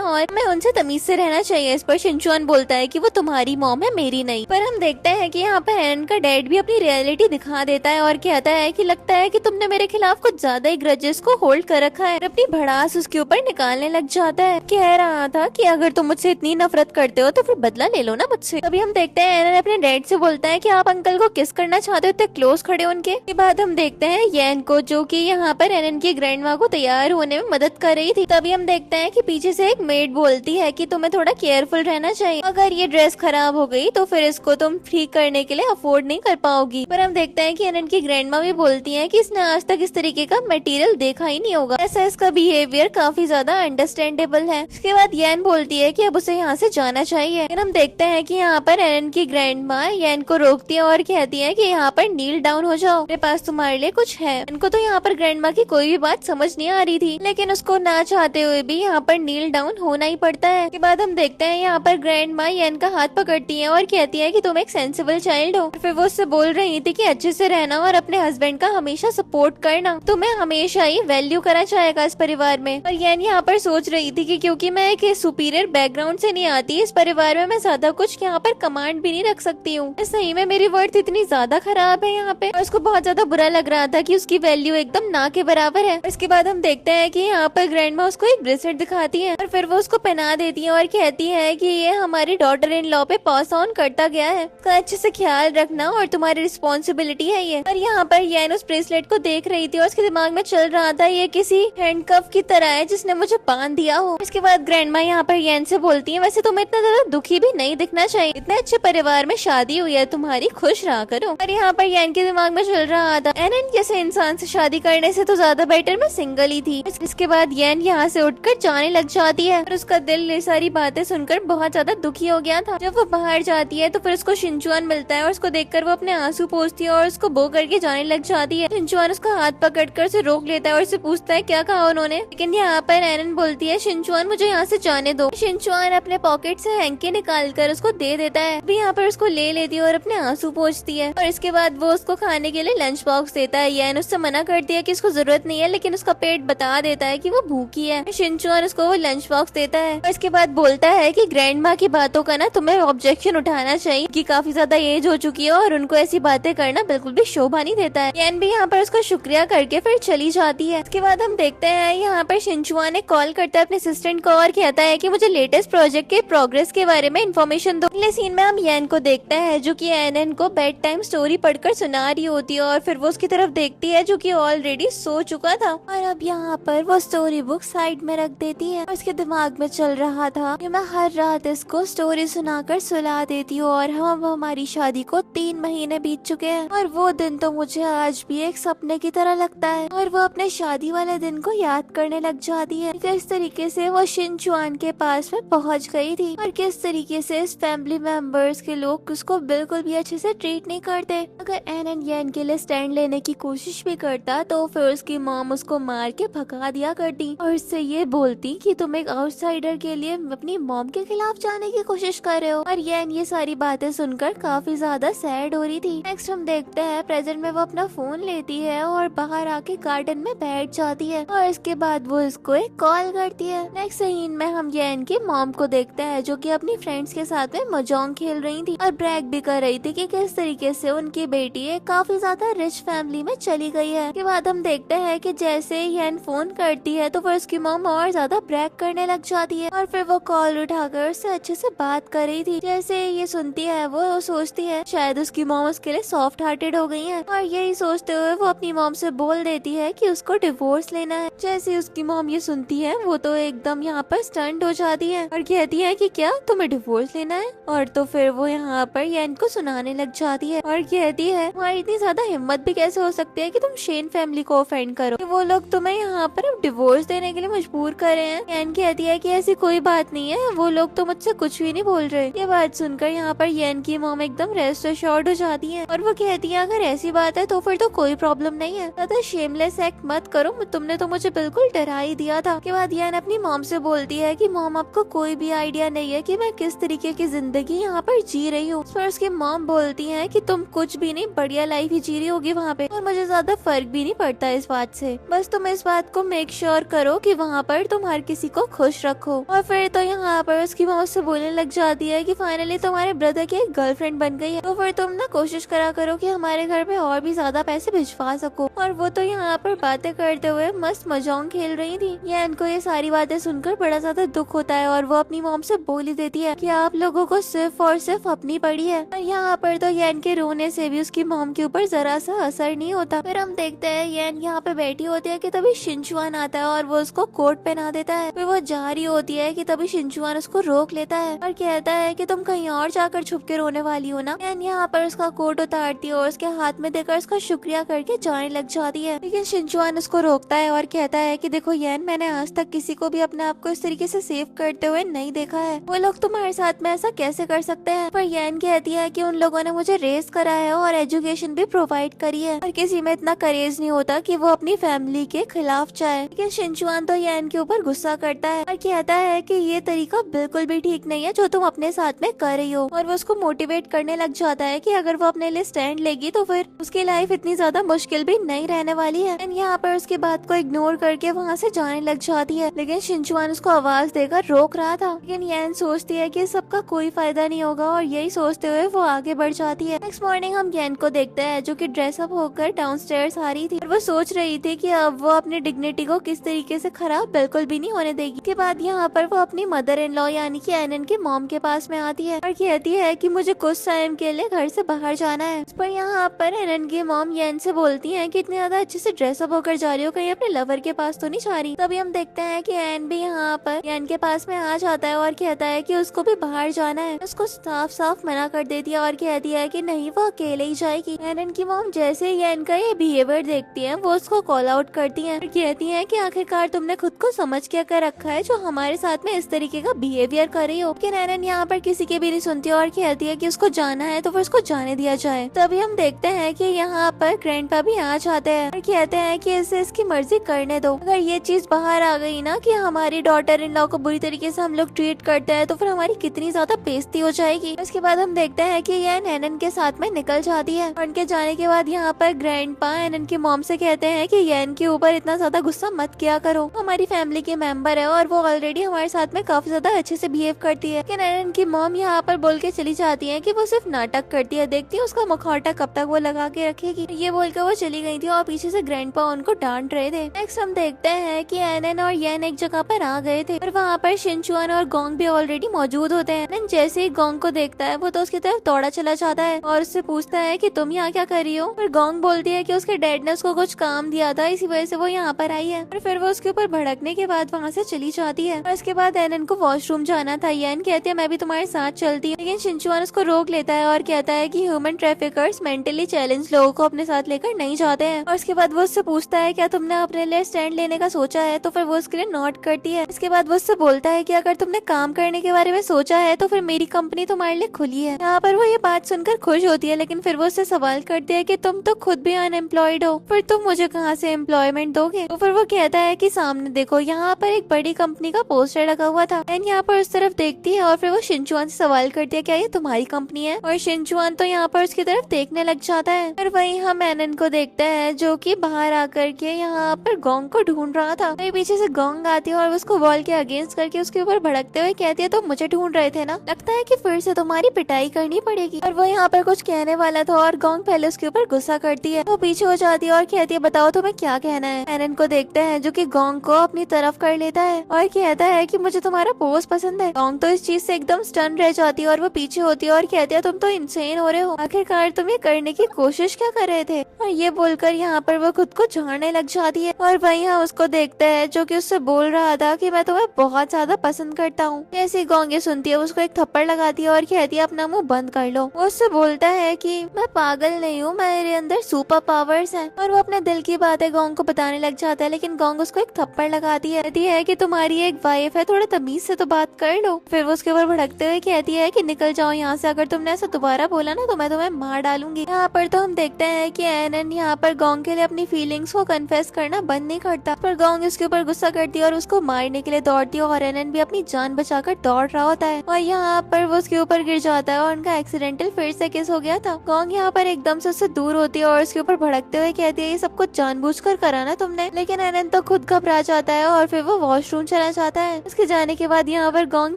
और हमें उनसे तमीज से रहना चाहिए। इस पर शिनचुआन बोलता है कि वो तुम्हारी मॉम है, मेरी नहीं। पर हम देखते हैं कि यहाँ पर एनन का डैड भी अपनी रियलिटी दिखा देता है और कहता है कि लगता है कि तुमने मेरे खिलाफ कुछ ज्यादा ही ग्रजेस को होल्ड कर रखा है। अपनी भड़ास उसके ऊपर निकालने लग जाता है। कह रहा था कि अगर तुम मुझसे इतनी नफरत करते हो तो फिर बदला ले लो ना मुझसे। तभी हम देखते हैं एनन अपने डैड से बोलता है कि आप अंकल को किस करना चाहते हो, इतने क्लोज खड़े उनके। के बाद हम देखते हैं येन को जो कि यहाँ पर एनन की ग्रैंड माँ को तैयार होने में मदद कर रही थी। तभी हम देखते हैं कि पीछे से एक मेड बोलती है कि तुम्हें थोड़ा केयरफुल रहना चाहिए, अगर ये ड्रेस खराब हो गई तो फिर इसको तुम ठीक करने के लिए अफोर्ड नहीं कर पाओगी। पर हम देखते हैं कि एनन की ग्रैंड माँ भी बोलती है कि इसने आज तक इस तरीके का मटेरियल देखा ही नहीं होगा, ऐसा इसका बिहेवियर काफी ज्यादा अंडरस्टैंडेबल है। उसके बाद येन बोलती है कि अब उसे यहाँ से जाना चाहिए। फिर हम देखते हैं कि यहाँ पर एनन की ग्रैंड माँ येन को रोकती है और कहती है कि यहाँ पर नील डाउन हो जाओ, मेरे पास तुम्हारे लिए कुछ है। इनको तो यहाँ पर ग्रैंड माँ की कोई भी बात समझ नहीं आ रही थी, लेकिन उसको ना चाहते हुए भी यहाँ पर नील डाउन होना ही पड़ता है। के बाद हम देखते हैं यहाँ पर ग्रैंड माँ येन का हाथ पकड़ती है और कहती है कि तुम एक सेंसिबल चाइल्ड हो। फिर वो उससे बोल रही थी कि अच्छे से रहना और अपने हस्बैंड का हमेशा सपोर्ट करना, तुम्हें हमेशा ही वैल्यू करा जाएगा इस परिवार में। और येन यहाँ पर सोच रही थी कि क्योंकि मैं एक सुपीरियर बैकग्राउंड से नहीं आती, इस परिवार में मैं ज्यादा कुछ यहाँ पर कमांड भी नहीं रख सकती हूँ। सही में मेरी वर्थ इतनी ज्यादा खराब है यहाँ पे। और उसको बहुत ज्यादा बुरा लग रहा था कि उसकी वैल्यू एकदम ना के बराबर है। इसके बाद हम देखते हैं कि यहाँ पर ग्रैंड माँ उसको एक ब्रेसलेट दिखाती है और फिर वो उसको पहना देती है और कहती है कि ये हमारी डॉटर इन लॉ पे पास ऑन करता गया है, इसका अच्छे से ख्याल रखना और तुम्हारी रिस्पॉन्सिबिलिटी है ये। और यहाँ पर येन उस ब्रेसलेट को देख रही थी और उसके दिमाग दिमाग में चल रहा था ये किसी हैंडकफ की तरह है जिसने मुझे बांध दिया हो। इसके बाद ग्रैंड माँ यहाँ पर येन से बोलती है, वैसे तुम्हें इतना ज्यादा दुखी भी नहीं दिखना चाहिए, इतने अच्छे परिवार में शादी हुई है तुम्हारी, खुश रहा करो। और यहाँ पर येन के दिमाग में चल रहा था एनन जैसे इंसान से शादी करने से तो ज्यादा बेटर मैं सिंगल ही थी। इसके बाद येन यहाँ से उठकर जाने लग जाती है और उसका दिल ये सारी बातें सुनकर बहुत ज्यादा दुखी हो गया था। जब वो बाहर जाती है तो फिर उसको शिनचुआन मिलता है और उसको देखकर वो अपने आंसू पोंछती है और उसको बो करके जाने लग जाती है। शिनचुआन उसका हाथ पकड़कर उसे रोक लेता है और उसे पूछता है क्या कहा उन्होंने, लेकिन यहाँ पर एनन बोलती है शिनचुआन मुझे यहाँ से जाने दो। शिनचुआन अपने पॉकेट से हैंकी निकाल कर उसको दे देता है। अभी यहाँ पर उसको ले लेती है और अपने आंसू पोंछती है और इसके बाद वो उसको खाने के लिए लंच बॉक्स देता है। येन उससे मना करती है कि इसको जरूरत नहीं है, लेकिन उसका पेट बता देता है कि वो भूखी है। शिनचुआन उसको वो लंच बॉक्स देता है और इसके बाद बोलता है कि ग्रैंड माँ की बातों का ना तुम्हें ऑब्जेक्शन उठाना चाहिए कि काफी ज्यादा एज हो चुकी है और उनको ऐसी बातें करना बिल्कुल भी शोभा नहीं देता है। येन भी यहाँ पर उसका शुक्रिया करके फिर चली जाती है। इसके बाद हम देखते हैं यहाँ पर शिनचुआन ने कॉल करता है अपने असिस्टेंट को और कहता है कि मुझे लेटेस्ट प्रोजेक्ट के प्रोग्रेस के बारे में इन्फॉर्मेशन दो। अगले सीन में हम येन को देखते हैं जो कि एनन को बेड टाइम स्टोरी पढ़कर सुना रही होती है और फिर वो उसकी तरफ देखती है जो कि ऑलरेडी सो चुका था और अब यहाँ पर वो स्टोरी बुक साइड में रख देती है। और उसके दिमाग में चल रहा था कि मैं हर रात इसको स्टोरी सुनाकर सुला देती हूँ और हम हमारी शादी को 3 महीने बीत चुके हैं और वो दिन तो मुझे आज भी एक सपने की तरह लगता है। और वो अपने शादी वाले दिन को याद करने लग जाती है, किस तरीके से वो शिनचुआन के पास में पहुंच गई थी और किस तरीके से इस फैमिली मेंबर्स के लोग उसको बिल्कुल भी अच्छे से ट्रीट नहीं करते। अगर एनन येन के लिए स्टैंड लेने की कोशिश भी करता तो फिर उसकी मॉम उसको मार के भगा दिया करती और उससे ये बोलती कि तुम एक आउटसाइडर के लिए अपनी मॉम के खिलाफ जाने की कोशिश कर रहे हो। और येन ये सारी बातें सुनकर काफी ज्यादा सैड हो रही थी। नेक्स्ट हम देखते हैं प्रेजेंट में वो अपना फोन लेती है और बाहर आके गार्डन में बैठ जाती है और इसके बाद वो इसको एक कॉल करती है। नेक्स्ट सीन में हम येन की मॉम को देखते हैं जो कि अपनी फ्रेंड्स के साथ में महजंग खेल रही थी और ब्रैग भी कर रही थी कि किस तरीके से उनकी बेटी एक काफी ज्यादा रिच फैमिली में चली गई है। के बाद हम देखते हैं कि जैसे येन फोन करती है तो फिर उसकी मॉम और ज्यादा ब्रैग करने लग जाती है और फिर वो कॉल उठाकर उससे अच्छे से बात कर रही थी। जैसे ये सुनती है वो सोचती है शायद उसकी मॉम उसके लिए सॉफ्ट हार्टेड हो गई है और यही सोचते हुए वो अपनी मॉम से बोल देती है कि उसको डिवोर्स लेना है। जैसे उसकी मॉम ये सुनती है वो तो एकदम यहाँ पर स्टंट हो जाती है और कहती है कि क्या तुम्हें डिवोर्स लेना है। और तो फिर वो यहाँ पर येन को सुनाने लग जाती है और कहती है तुम्हारी इतनी ज्यादा हिम्मत भी कैसे हो सकती है कि तुम शेन फैमिली को ऑफेंड करो, कि वो लोग तुम्हें यहाँ पर अब डिवोर्स देने के लिए मजबूर कर रहे हैं। येन कहती है कि ऐसी कोई बात नहीं है, वो लोग तो मुझसे कुछ भी नहीं बोल रहे। ये बात सुनकर यहाँ पर येन की मॉम एकदम रेस्ट एश्योर्ड हो जाती है और वो कहती है अगर ऐसी बात है तो फिर तो कोई प्रॉब्लम नहीं है, ज्यादा शेमलेस एक्ट मत करो, तुमने तो मुझे बिल्कुल डरा ही दिया था। के बाद येन अपनी मॉम से बोलती है कि मॉम आपको कोई भी आइडिया नहीं है कि मैं किस तरीके की जिंदगी यहाँ पर जी रही हूँ। पर उसकी मॉम बोलती है कि तुम कुछ भी नहीं, बढ़िया लाइफ ही जी रही होगी वहाँ पे और मुझे ज्यादा फर्क भी नहीं पड़ता इस बात से, बस तुम इस बात को मेक श्योर करो कि वहाँ पर तुम हर किसी को खुश रखो। और फिर तो यहाँ पर उसकी मॉम से बोलने लग जाती है कि फाइनली तुम्हारे ब्रदर की एक गर्लफ्रेंड बन गई है, तो फिर तुम ना कोशिश करा करो कि हमारे घर पे और भी ज्यादा पैसे भिजवा सको। और वो तो यहाँ पर बातें करते हुए मस्त महजंग खेल रही थी। येन को ये सारी बातें सुनकर बड़ा ज्यादा दुख होता है और वो अपनी मॉम से बोल ही देती है कि आप लोगों को सिर्फ और सिर्फ अपनी पड़ी है। और यहाँ पर तो येन के रोने से भी उसकी मॉम के ऊपर जरा सा असर नहीं होता। फिर हम देखते हैं येन यहाँ पे बैठी होती है कि तभी शिनचुआन आता है और वो उसको कोट पहना देता है। फिर वो जा रही होती है कि तभी शिनचुआन उसको रोक लेता है और कहता है कि तुम कहीं और जाकर छुप के रोने वाली हो ना। येन यहाँ पर उसका कोट उतारती है और उसके हाथ में देकर उसका शुक्रिया करके जाने लग जाती है, लेकिन शिनचुआन उसको रोकता है और कहता है कि देखो येन, मैंने आज तक किसी को भी अपने आप को इस तरीके से सेव करते हुए नहीं देखा है, वो लोग तुम्हारे साथ में ऐसा कैसे कर सकते हैं। पर येन कहती है कि उन लोगों ने मुझे रेस करा है और एजुकेशन भी प्रोवाइड करी है और किसी में इतना करेज नहीं होता कि वो अपनी फैमिली के खिलाफ जाए। लेकिन शिनचुआन तो येन के ऊपर गुस्सा करता है और कहता है कि ये तरीका बिल्कुल भी ठीक नहीं है जो तुम अपने साथ में कर रही हो और वो उसको मोटिवेट करने लग जाता है कि अगर वो अपने लिए स्टैंड लेगी तो फिर उसकी लाइफ इतनी ज्यादा मुश्किल भी नहीं रहने वाली है। यहाँ पर उसकी बात को इग्नोर करके वहाँ से जाने लग जाती है, लेकिन शिनचुआन उसको आवाज देकर रोक रहा था। लेकिन येन सोचती है कि सबका कोई फायदा नहीं होगा और यही सोचते हुए वो आगे बढ़ जाती है। नेक्स्ट मॉर्निंग हम येन को देखते हैं जो कि ड्रेसअप होकर डाउनस्टेयर्स आ रही थी और वो सोच रही थी कि अब वो अपनी डिग्निटी को किस तरीके से खराब बिल्कुल भी नहीं होने देगी। के बाद यहाँ पर वो अपनी मदर इन लॉ यानी कि एनन के मॉम के पास में आती है और कहती है कि मुझे कुछ टाइम के लिए घर से बाहर जाना है। पर यहाँ पर एनन की मॉम येन से बोलती है कि इतने ज्यादा अच्छे से ड्रेसअप होकर जा रही हो, कहीं अपने लवर के पास तो नहीं जा रही। तभी हम देखते हैं कि एन भी यहाँ पर एन के पास में आ जाता है और कहता है कि उसको भी बाहर जाना है। उसको साफ साफ मना कर देती है और कहती है कि नहीं, वो अकेले ही जाएगी। एन की मॉम जैसे ही एन का ये बिहेवियर देखती है वो उसको कॉल आउट करती है और कहती है कि आखिरकार तुमने खुद को समझ क्या कर रखा है जो हमारे साथ में इस तरीके का बिहेवियर कर रही हो। लेकिन एन यहाँ पर किसी की भी नहीं सुनती और कहती है कि उसको जाना है तो फिर उसको जाने दिया जाए। तभी हम देखते हैं कि यहाँ पर ग्रैंडपा भी आ जाते हैं और कहते हैं कि इसे इसकी मर्जी करने दो। अगर ये चीज बाहर आ गई ना कि हमारी डॉटर इन लॉ को बुरी तरीके से हम लोग ट्रीट करते हैं तो फिर हमारी कितनी ज्यादा बेइज्जती हो जाएगी। उसके बाद हम देखते हैं कि यह एनन के साथ में निकल जाती है और उनके जाने के बाद यहाँ पर ग्रैंडपा एनन की मॉम से कहते हैं कि यन के ऊपर इतना ज्यादा गुस्सा मत किया करो, हमारी फैमिली के मेंबर है और वो ऑलरेडी हमारे साथ में काफी ज्यादा अच्छे से बिहेव करती है। लेकिन एनन की मॉम यहाँ पर बोल के चली जाती है कि वो सिर्फ नाटक करती है, देखती है उसका मुखौटा कब तक वो लगा के रखेगी। ये बोलकर वो चली गई थी और पीछे से ग्रैंडपा उनको डांट रहे थे। नेक्स्ट हम देखते हैं कि एनन और यन एक जगह पर आ गए थे और वहाँ पर शिनचुआन और गोंग भी ऑलरेडी मौजूद होते हैं। एनन जैसे ही गोंग को देखता है वो तो उसकी तरफ दौड़ा चला जाता है और उससे पूछता है कि तुम यहाँ क्या कर रही हो। और गोंग बोलती है कि उसके डैड ने उसको कुछ काम दिया था, इसी वजह से वो यहाँ पर आई है। और फिर वो उसके ऊपर भड़कने के बाद वहाँ से चली जाती है। और उसके बाद एनन को वॉशरूम जाना था। यन कहती है मैं भी तुम्हारे साथ चलती हूँ, लेकिन शिनचुआन उसको रोक लेता है और कहता है कि ह्यूमन ट्रैफिकर्स मेंटली चैलेंज लोगों को अपने साथ लेकर नहीं जाते हैं। और उसके बाद वो उससे पूछता है क्या तुमने अपने लिए स्टैंड लेने का सोचा है, तो फिर वो उसके लिए नोट करती है। इसके बाद वो उससे बोलता है कि अगर तुमने काम करने के बारे में सोचा है तो फिर मेरी कंपनी तुम्हारे लिए खुली है। यहाँ पर वो ये बात सुनकर खुश होती है, लेकिन फिर वो उससे सवाल करती है कि तुम तो खुद भी अनएम्प्लॉयड हो, फिर तुम मुझे कहाँ से एम्प्लॉयमेंट दोगे। तो फिर वो कहता है कि सामने देखो, यहाँ पर एक बड़ी कंपनी का पोस्टर लगा हुआ था। एंड यहाँ पर उस तरफ देखती है और फिर वो शिनचुआन से सवाल करती है क्या ये तुम्हारी कंपनी है। और शिनचुआन तो यहाँ पर उसकी तरफ देखने लग जाता है। और वहीं हम एनन को देखते हैं जो कि बाहर आकर के यहाँ पर गोंग को ढूंढ रहा था। वहीं पीछे से गोंग आती है और उसको वॉल के अगेंस्ट करके उसके ऊपर भड़कते हुए कहती है तुम मुझे ढूंढ रहे थे ना, लगता है कि फिर से तुम्हारी पिटाई करनी पड़ेगी। और वो यहाँ पर कुछ कहने वाला था और गोंग पहले उसके ऊपर गुस्सा करती है। वो पीछे हो जाती है और कहती है बताओ तुम्हें क्या कहना है। एनन को देखते हैं जो कि गोंग को अपनी तरफ कर लेता है और कहता है कि मुझे तुम्हारा पोज पसंद है। गोंग तो इस चीज से एकदम स्टन रह जाती है और वो पीछे होती है और कहती है तुम तो इंसेन हो रहे हो, आखिरकार तुम ये करने की कोशिश क्या कर रहे थे। और ये बोलकर यहाँ पर वो खुद को झाड़ने लग जाती है। और वहीं हम उसको देखते हैं जो कि उससे बोल रहा था कि मैं तुम्हें बहुत ज्यादा पसंद करता हूँ। जैसे गोंग ये सुनती है उसको एक थप्पड़ लगाती है और कहती है अपना मुंह बंद कर लो। वो उससे बोलता है कि मैं पागल नहीं हूँ, मेरे अंदर सुपर पावर्स हैं। और वो अपने दिल की बातें गोंग को बताने लग जाता है, लेकिन गोंग उसको एक थप्पड़ लगाती है, कहती है कि तुम्हारी एक वाइफ है, थोड़ा तमीज से तो बात कर लो। फिर वो उसके ऊपर भड़कते हुए कहती है कि निकल जाओ यहाँ से, अगर तुमने ऐसा दोबारा बोला ना तो मैं तुम्हें मार डालूंगी। यहाँ पर तो हम देखते हैं कि एनन यहाँ पर गोंग के लिए अपनी फीलिंग्स को कन्फेस करना बंद नहीं करता, पर गोंग उसके ऊपर गुस्सा करती है और उसको मारने के लिए दौड़ती है और एनन भी अपनी जान बचाकर दौड़ रहा होता है। और यहाँ पर वो उसके ऊपर गिर जाता है और उनका एक्सीडेंटल फिर से किस हो गया था। गोंग यहाँ पर एकदम से उससे दूर होती है और उसके ऊपर भड़कते हुए कहती है ये सब कुछ जानबूझकर करा ना तुमने। लेकिन एनन तो खुद घबरा जाता है और फिर वो वॉशरूम चला जाता है। उसके जाने के बाद यहाँ पर गोंग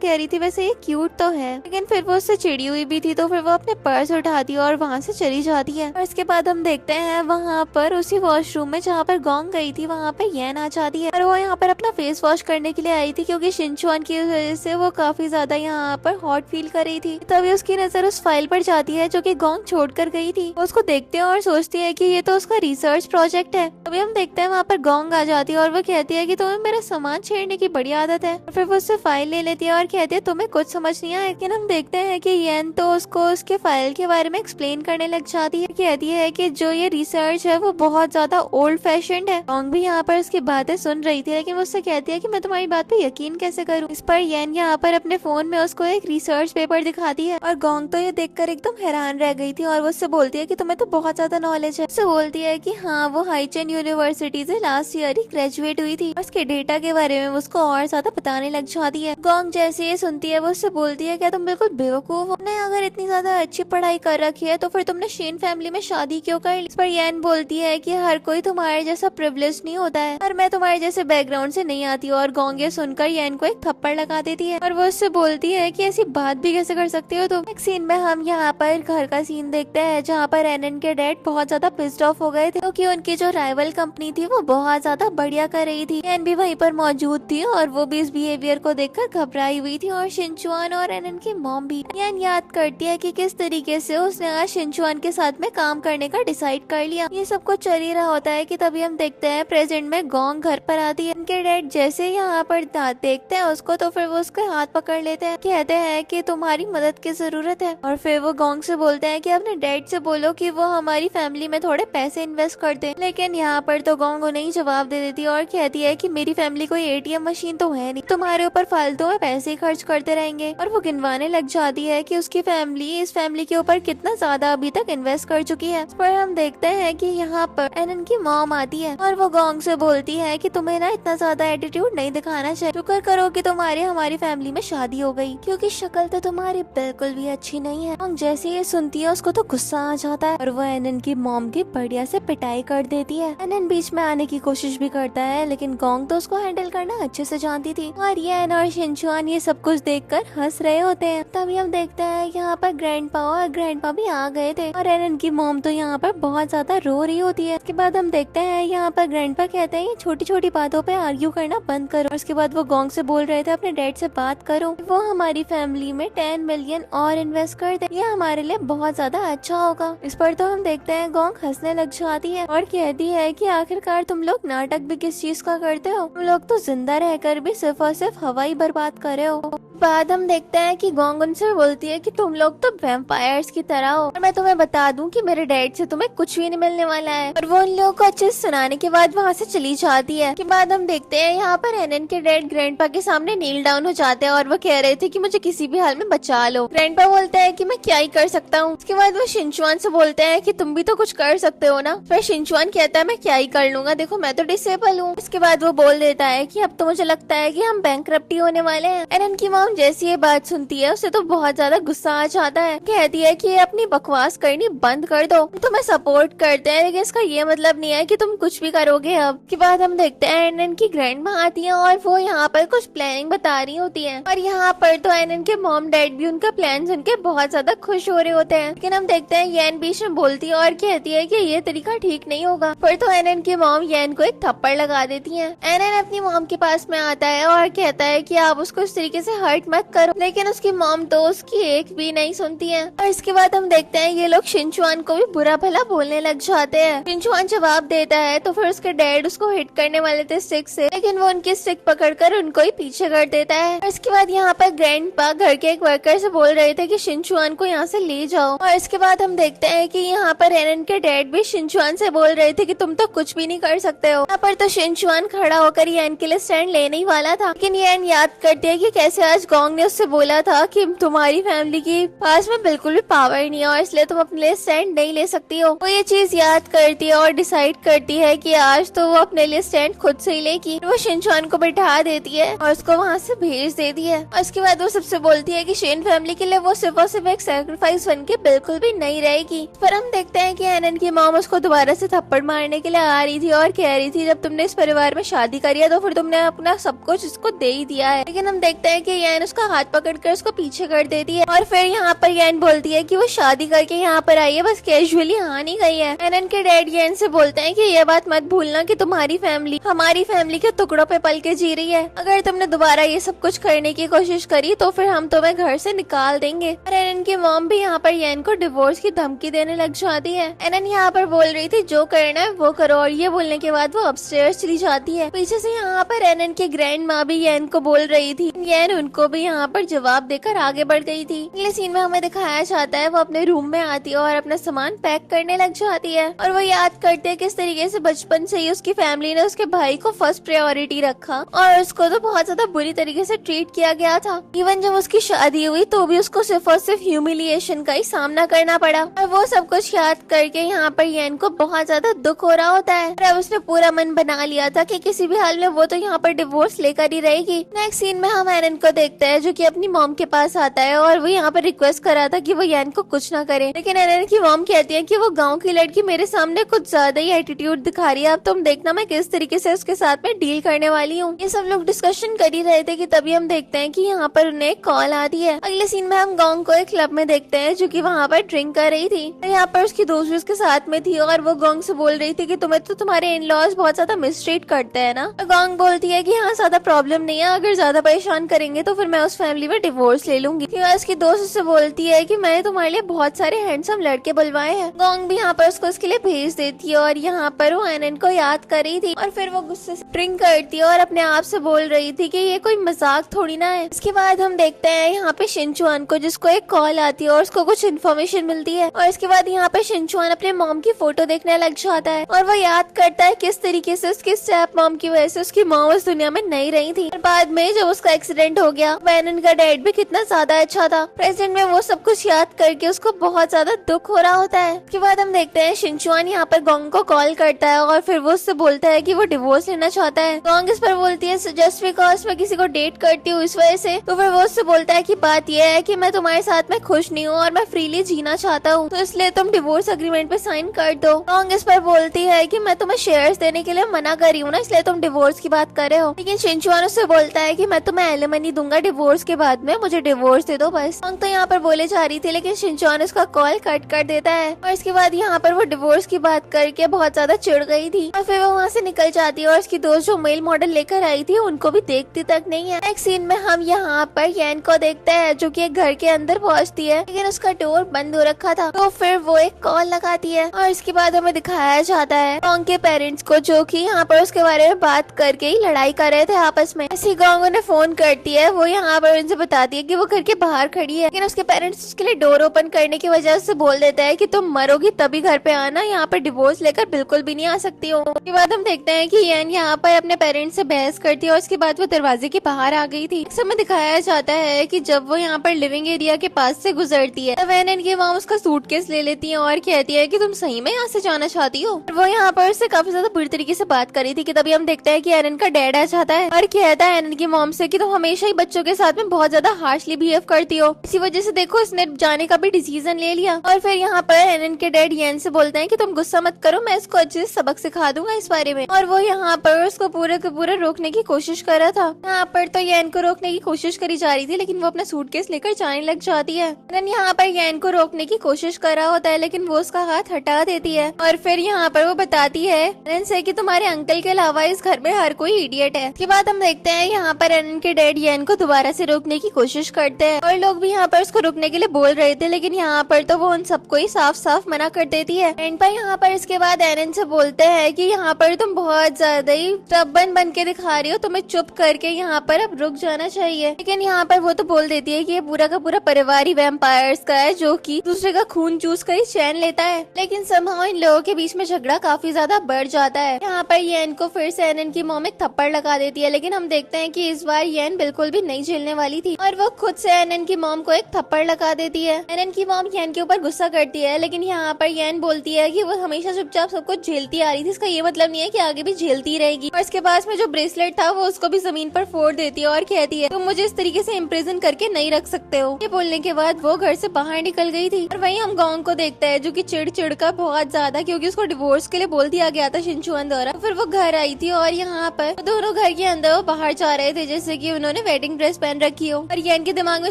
कह रही थी वैसे ये क्यूट तो है, लेकिन फिर वो उससे चिड़ी हुई भी थी, तो फिर वो अपने पर्स उठाती है और वहाँ से चली जाती है। और इसके बाद हम देखते हैं वहाँ पर उसी वॉशरूम में जहाँ पर गोंग गई थी वहाँ पर येन आ जाती है और वो यहाँ पर अपना फेस वॉश करने के लिए आई थी, क्योंकि शिनचुआन की वजह से वो काफी ज्यादा यहाँ पर हॉट फील कर रही थी। तभी उसकी नजर उस फाइल पर जाती है जो कि गोंग छोड़ कर गई थी। वो उसको देखते हैं और सोचती है कि ये तो उसका रिसर्च प्रोजेक्ट है। तभी हम देखते हैं वहाँ पर गोंग आ जाती है और वो कहती है कि तुम्हें मेरा सामान छेड़ने की बड़ी आदत है। और फिर वो उससे फाइल ले लेती है और कहती है तुम्हें कुछ समझ नहीं आया। लेकिन हम देखते हैं कि येन तो उसको उसके फाइल के बारे में एक्सप्लेन करने लग जाती है, कहती है कि जो ये रिसर्च है वो बहुत ज्यादा ओल्ड फैशन्ड है। गोंग भी यहाँ पर उसकी बातें सुन रही थी, लेकिन मुझसे कहती है कि मैं तुम्हारी बात पे यकीन कैसे करूँ। इस पर येन यहाँ पर अपने फोन में उसको एक रिसर्च पेपर दिखाती है और गोंग तो ये देखकर एकदम हैरान रह गई थी और वो उससे बोलती है कि तुम्हें तो बहुत ज्यादा नॉलेज है। उससे बोलती है कि हाँ वो हाइचेन यूनिवर्सिटी से लास्ट ईयर ही ग्रेजुएट हुई थी। उसके डेटा के बारे में उसको और ज्यादा बताने लग जाती है। गोंग जैसे ये सुनती है वो उससे बोलती है क्या तुम बिल्कुल बेवकूफ हो, नहीं अगर इतनी ज्यादा अच्छी पढ़ाई कर रखी है तो फिर तुमने शेन फैमिली में शादी क्यों कर ली। इस पर येन बोलती है कि हर कोई तुम्हारे जैसा प्रिविलेज नहीं होता है और मैं तुम्हारे जैसे बैकग्राउंड से नहीं आती हूँ। और गोंग ये सुनकर येन को एक थप्पड़ लगा देती है और वो उससे बोलती है कि ऐसी बात भी कैसे कर सकती हो तुम। एक सीन में हम यहाँ पर घर का सीन देखते हैं जहाँ पर एनन के डैड बहुत ज्यादा पिस्ड ऑफ हो गए थे क्योंकि उनकी जो राइवल कंपनी थी वो बहुत ज्यादा बढ़िया कर रही थी। एन भी वहीं पर मौजूद थी और वो भी इस बिहेवियर को देखकर घबराई हुई थी और शिनचुआन और एनन की मॉम भी। येन याद करती है कि किस तरीके से उसने आज शिनचुआन के साथ में काम करने का डिसाइड कर लिया। ये सब कुछ चल ही रहा होता है कि तभी हम देखते हैं प्रेजेंट में गोंग घर पर आती है। उनके डैड जैसे यहाँ पर देखते हैं उसको तो फिर वो उसके हाथ पकड़ लेते हैं, कहते हैं कि तुम्हारी मदद की जरूरत है। और फिर वो गोंग से बोलते हैं कि अपने डैड से बोलो कि वो हमारी फैमिली में थोड़े पैसे इन्वेस्ट कर दे। लेकिन यहाँ पर तो गोंग उन्हें ही जवाब दे देती है और कहती है कि मेरी फैमिली कोई एटीएम मशीन तो है नहीं, तुम्हारे ऊपर फालतू में पैसे खर्च करते रहेंगे। और वो गिनवाने लग जाती है कि उसकी फैमिली इस फैमिली के ऊपर कितना ज्यादा अभी तक इन्वेस्ट कर चुकी है। इस पर हम देखते हैं कि यहाँ पर एनन की मॉम आती है और वो गोंग से बोलती है कि तुम्हें ना इतना ज्यादा एटीट्यूड नहीं दिखाना चाहिए, शुक्र करो कि तुम्हारी हमारी फैमिली में शादी हो गई, क्योंकि शक्ल तो तुम्हारी बिल्कुल भी अच्छी नहीं है। गोंग जैसे ये सुनती है उसको तो गुस्सा आ जाता है और वो एनन की मॉम की बढ़िया से पिटाई कर देती है। एनन बीच में आने की कोशिश भी करता है लेकिन गोंग तो उसको हैंडल करना अच्छे से जानती थी और ये एन और शिनचुआन ये सब कुछ देखकर हंस रहे होते हैं। तभी हम देखते हैं यहाँ पर ग्रैंडपा और ग्रैंडपा भी आ गए थे और एनन की मॉम तो यहाँ पर बहुत ज्यादा रो रही होती है। उसके बाद हम देखते हैं यहाँ पर ग्रैंडपा कहते हैं छोटी छोटी बातों पे आर्ग्यू करना बंद करो। और उसके बाद वो गोंग से बोल रहे थे अपने डैड से बात करो, वो हमारी फैमिली में 10 मिलियन और इन्वेस्ट कर दे, ये हमारे लिए बहुत ज्यादा अच्छा होगा। इस पर तो हम देखते हैं गोंग हंसने लग जाती है और कहती है कि आखिरकार तुम लोग नाटक भी किस चीज का करते हो, तुम लोग तो जिंदा रहकर भी सिर्फ और सिर्फ हवा ही बर्बाद कर रहे हो। बाद हम देखते हैं कि गोंग उनसे बोलती है कि तुम लोग तो वैम्पायर्स की तरह हो और मैं तुम्हें बता दूं कि मेरे डैड से तुम्हें कुछ भी नहीं मिलने वाला है। और वो उन लोगों को अच्छे से सुनाने के बाद वहाँ से चली जाती है। के बाद हम देखते हैं यहाँ पर एनन के डैड ग्रैंडपा के सामने नील डाउन हो जाते हैं और वो कह रहे थे कि मुझे किसी भी हाल में बचा लो। ग्रैंडपा बोलता है कि मैं क्या ही कर सकता हूँ। उसके बाद वो शिनचुआन से बोलते हैं कि तुम भी तो कुछ कर सकते हो ना। फिर शिनचुआन कहता है मैं क्या ही कर लूंगा, देखो मैं तो डिसेबल हूँ। इसके बाद वो बोल देता है कि अब तो मुझे लगता है कि हम बैंकरप्टी होने वाले हैं। एनन की मॉम जैसी ये बात सुनती है उसे तो बहुत ज्यादा गुस्सा आ जाता है, कहती है कि अपनी बकवास करनी बंद कर दो, तुम्हें सपोर्ट करते हैं लेकिन इसका ये मतलब नहीं है कि तुम कुछ भी करोगे। अब के बाद हम देखते हैं एनन की ग्रैंडमा आती है और वो यहाँ पर कुछ प्लानिंग बता रही होती है और यहाँ पर तो एनन के मॉम डैड भी उनका प्लान सुन के बहुत ज्यादा खुश हो रहे होते हैं। लेकिन हम देखते हैं येन बीच में बोलती है और कहती है कि ये तरीका ठीक नहीं होगा। फिर तो एनन की मॉम येन को एक थप्पड़ लगा देती है। एनन अपनी मॉम के पास में आता है और कहता है कि आप उसको इस तरीके से हर्ट मत करो, लेकिन उसकी मॉम तो उसकी एक भी नहीं सुनती है। और इसके बाद हम देखते हैं ये लोग शिनचुआन को भी बुरा भला बोलने लग जाते हैं। शिनचुआन जवाब देता है तो फिर उसके डैड उसको हिट करने वाले थे स्टिक से, लेकिन वो उनकी स्टिक पकड़कर उनको ही पीछे कर देता है। और इसके बाद यहाँ पर ग्रैंडपा घर के एक वर्कर से बोल रहे थे कि शिनचुआन को यहाँ से ले जाओ। और इसके बाद हम देखते हैं कि यहाँ पर एनन के डैड भी शिनचुआन से बोल रहे थे कि तुम तो कुछ भी नहीं कर सकते हो। यहाँ पर तो शिनचुआन खड़ा होकर येन के लिए स्टैंड लेने ही वाला था, लेकिन येन याद करती है कि कैसे आज गोंग ने उससे बोला था कि तुम्हारी फैमिली के पास में बिल्कुल भी पावर नहीं है और इसलिए तुम अपने लिए स्टैंड नहीं ले सकती हो। वो ये चीज याद करती है और डिसाइड करती है कि आज तो वो अपने लिए स्टैंड खुद से ही लेगी। वो शिनचुआन को बैठा देती है और उसको वहाँ से भेज देती है। और उसके बाद वो सबसे बोलती है कि शेन फैमिली के लिए वो सिर्फ और सिर्फ एक सैक्रिफाइस बन के बिल्कुल भी नहीं रहेगी। पर हम देखते हैं कि एनन की मॉम उसको दोबारा से थप्पड़ मारने के लिए आ रही थी और कह रही थी जब तुमने इस परिवार में शादी करी है तो फिर तुमने अपना सब कुछ इसको दे ही दिया है। लेकिन हम देखते हैं कि येन उसका हाथ पकड़कर उसको पीछे कर देती है और फिर यहाँ पर येन बोलती है कि वो शादी करके यहाँ पर आई है, बस कैजुअली आ नहीं गई है। एनन के डैड येन से बोलते हैं कि ये बात मत भूलना कि तुम्हारी फैमिली हमारी फैमिली के टुकड़ों पे पल के जी रही है, अगर तुमने दोबारा ये सब कुछ करने की कोशिश करी तो फिर हम तुम्हें घर से निकाल देंगे। और एनन की मॉम भी यहाँ पर येन को डिवोर्स की धमकी देने लग जाती है। एनन यहाँ पर बोल रही थी जो करना है वो करो और ये बोलने के बाद वो अपस्टेयर्स चली जाती है। पीछे से यहाँ पर एनन की ग्रैंड माँ भी येन को बोल रही थी, येन उनको भी यहाँ पर जवाब देकर आगे बढ़ गई थी। अगले सीन में हमें दिखाया जाता है वो अपने रूम में आती है और अपना सामान पैक करने लग जाती है और वो याद करते हैं किस तरीके से बचपन से ही उसकी फैमिली ने उसके भाई को फर्स्ट प्रायोरिटी रखा और उसको तो बहुत ज्यादा बुरी तरीके से ट्रीट किया गया था। इवन जब उसकी शादी हुई तो भी उसको सिर्फ और सिर्फ ह्यूमिलिएशन का ही सामना करना पड़ा और वो सब कुछ याद करके यहाँ पर येन को बहुत ज्यादा दुख हो रहा होता है। और अब उसने पूरा मन बना लिया था कि किसी भी हाल में वो तो यहाँ पर डिवोर्स लेकर ही रहेगी। नेक्स्ट सीन में हम एनन को देखते हैं जो कि अपनी मॉम के पास आता है और वो यहाँ पर रिक्वेस्ट करा था कि वो येन को कुछ ना करे, लेकिन एनन की मॉम कहती है कि वो गांव की लड़की मेरे सामने कुछ ज्यादा ही एटीट्यूड दिखा रही है, अब तुम देखना मैं किस तरीके से उसके साथ में डील करने वाली हूँ। ये सब लोग डिस्कशन कर ही रहे थे कि तभी हम देखते हैं कि यहाँ पर उन्हें कॉल आती है। अगले सीन में हम गोंग को एक क्लब में देखते हैं जो कि वहाँ पर ड्रिंक कर रही थी। यहाँ पर उसकी दोस्त भी उसके साथ में थी और वो गोंग से बोल रही थी कि तुम्हें तो तुम्हारे इन लॉज बहुत ज्यादा मिसट्रीट करते हैं ना। तो गोंग बोलती है कि हाँ ज्यादा प्रॉब्लम नहीं है, अगर ज्यादा परेशान करेंगे तो फिर मैं उस फैमिली में डिवोर्स ले लूंगी। उसकी दोस्त उससे बोलती है कि मैंने तुम्हारे लिए बहुत सारे हैंडसम लड़के बुलवाए हैं। गोंग भी यहाँ पर उसको उसके लिए भेज देती है थी और यहाँ पर वो एनन को याद कर रही थी और फिर वो गुस्से से ड्रिंक करती है और अपने आप से बोल रही थी कि ये कोई मजाक थोड़ी ना है। इसके बाद हम देखते हैं यहाँ पे शिनचुआन को, जिसको एक कॉल आती है और उसको कुछ इन्फॉर्मेशन मिलती है और इसके बाद यहाँ पे शिनचुआन अपने मॉम की फोटो देखने लग जाता है और वो याद करता है किस तरीके से उसकी स्टेप मॉम की वजह से उसकी मॉम उस दुनिया में नहीं रही थी। और बाद में जब उसका एक्सीडेंट हो गया, एनन का डैड भी कितना ज्यादा अच्छा था। प्रेजेंट में वो सब कुछ याद करके उसको बहुत ज्यादा दुख हो रहा होता है। उसके बाद हम देखते हैं शिनचुआन यहाँ पर गोंग को कॉल करता है और फिर वो उससे बोलता है कि वो डिवोर्स लेना चाहता है। गोंग इस पर बोलती है जस्ट बिकॉज मैं किसी को डेट करती हूँ इस वजह से। तो फिर वो उससे बोलता है कि बात यह है कि मैं तुम्हारे साथ में खुश नहीं हूँ और मैं फ्रीली जीना चाहता हूँ, तो इसलिए तुम डिवोर्स एग्रीमेंट पे साइन कर दो। गोंग इस पर बोलती है कि मैं तुम्हें शेयर्स देने के लिए मना कर रही हूँ ना, इसलिए तुम डिवोर्स की बात कर रहे हो। लेकिन शिनचुआन उससे बोलता है कि मैं तुम्हें एलिमनी दूंगा डिवोर्स के बाद में, मुझे डिवोर्स दे दो बस। गोंग तो यहाँ पर बोले जा रही थी लेकिन शिनचुआन उसका कॉल कट कर देता है और इसके बाद यहाँ पर वो डिवोर्स की बात करके बहुत ज्यादा चिढ़ गई थी और फिर वो वहाँ से निकल जाती है और उसकी दोस्त जो मेल मॉडल लेकर आई थी उनको भी देखती तक नहीं है। नेक्स्ट सीन में हम यहाँ पर यैन को देखते हैं जो कि एक घर के अंदर पहुँचती है लेकिन उसका डोर बंद हो रखा था। तो फिर वो एक कॉल लगाती है और इसके बाद हमें दिखाया जाता है गोंग के पेरेंट्स को, जो कि यहाँ पर उसके बारे में बात करके ही लड़ाई कर रहे थे आपस में। ऐसी गोंग उन्हें फोन करती है, वो यहाँ पर उनसे बताती है कि वो घर के बाहर खड़ी है, लेकिन उसके पेरेंट्स उसके लिए डोर ओपन करने की वजह से बोल देता है कि तुम मरोगी तभी घर पे आना, यहाँ पर डिवोर्स लेकर बिल्कुल भी नहीं आ सकती हो। उसके बाद हम देखते हैं कि यैन यहाँ पर अपने पेरेंट्स से बहस करती है और उसके बाद वो दरवाजे के बाहर आ गई थी। इस समय दिखाया जाता है कि जब वो यहाँ पर लिविंग एरिया के पास से गुजरती है तब एनन की मॉम उसका सूटकेस ले लेती है और कहती है कि तुम सही में यहाँ से जाना चाहती हो। वो यहाँ पर उससे काफी ज्यादा बुरी तरीके से बात कर रही थी कि तभी हम देखते हैं कि एनन का डैड आ जाता है और कहता है एनन की मॉम से कि तुम हमेशा ही बच्चों के साथ में बहुत ज्यादा हार्शली बिहेव करती हो, इसी वजह से देखो उसने जाने का भी डिसीजन ले लिया। और फिर यहाँ पर एनन के डैड यैन से बोलते हैं कि तुम गुस्सा मत करो, मैं इसको अच्छे से सबक सिखा दूंगा इस बारे में। और वो यहाँ पर उसको पूरे के पूरे रोकने की कोशिश कर रहा था। यहाँ पर तो यैन को रोकने की कोशिश करी जा रही थी लेकिन वो अपना सूटकेस लेकर जाने लग जाती है। एनन यहाँ पर यैन को रोकने की कोशिश कर रहा होता है लेकिन वो उसका हाथ हटा देती है और फिर यहाँ पर वो बताती है एनन से कि तुम्हारे अंकल के अलावा इस घर में हर कोई इडियट है। इसके बाद हम देखते हैं यहाँ पर एनन के डैड यैन को दोबारा से रोकने की कोशिश करते हैं और लोग भी यहाँ पर उसको रोकने के लिए बोल रहे थे लेकिन यहाँ पर तो वो उन सबको ही साफ साफ मना कर देती है। एंड पर यहाँ पर इसके बाद एनन से बोलते हैं कि यहाँ पर तुम बहुत ज्यादा ही स्टबर्न बन के दिखा रही हो, तुम्हें चुप करके यहाँ पर अब रुक जाना चाहिए। लेकिन यहाँ पर वो तो बोल देती है कि ये पूरा का पूरा परिवार ही वैम्पायर्स का है जो कि दूसरे का खून चूस कर ही चैन लेता है। लेकिन समहाउ इन लोगों के बीच में झगड़ा काफी ज्यादा बढ़ जाता है। यहाँ पर यैन को फिर से एनन की मॉम एक थप्पड़ लगा देती है लेकिन हम देखते हैं कि इस बार यैन बिल्कुल भी नहीं झेलने वाली थी और वो खुद से एनन की मॉम को एक थप्पड़ लगा देती है। एनन की मॉम यैन के ऊपर गुस्सा करती है लेकिन यहाँ पर यैन बोलती है कि वो हमेशा चुपचाप सब कुछ झेलती आ रही थी, इसका ये मतलब नहीं है कि आगे भी झेलती रहेगी। और इसके पास में जो ब्रेसलेट था वो उसको भी जमीन पर फोड़ देती है और कहती है तुम मुझे इस तरीके से इम्प्रिजन करके नहीं रख सकते हो। ये बोलने के बाद वो घर से बाहर निकल गई थी। और वहीं हम गोंग को देखते हैं जो कि चिड़ का बहुत ज्यादा, क्योंकि उसको डिवोर्स के लिए बोल दिया गया था शिनचुआन द्वारा। फिर वो घर आई थी और यहाँ पर दोनों घर के अंदर वो बाहर जा रहे थे जैसे कि उन्होंने वेडिंग ड्रेस पहन रखी हो और यैन के दिमाग में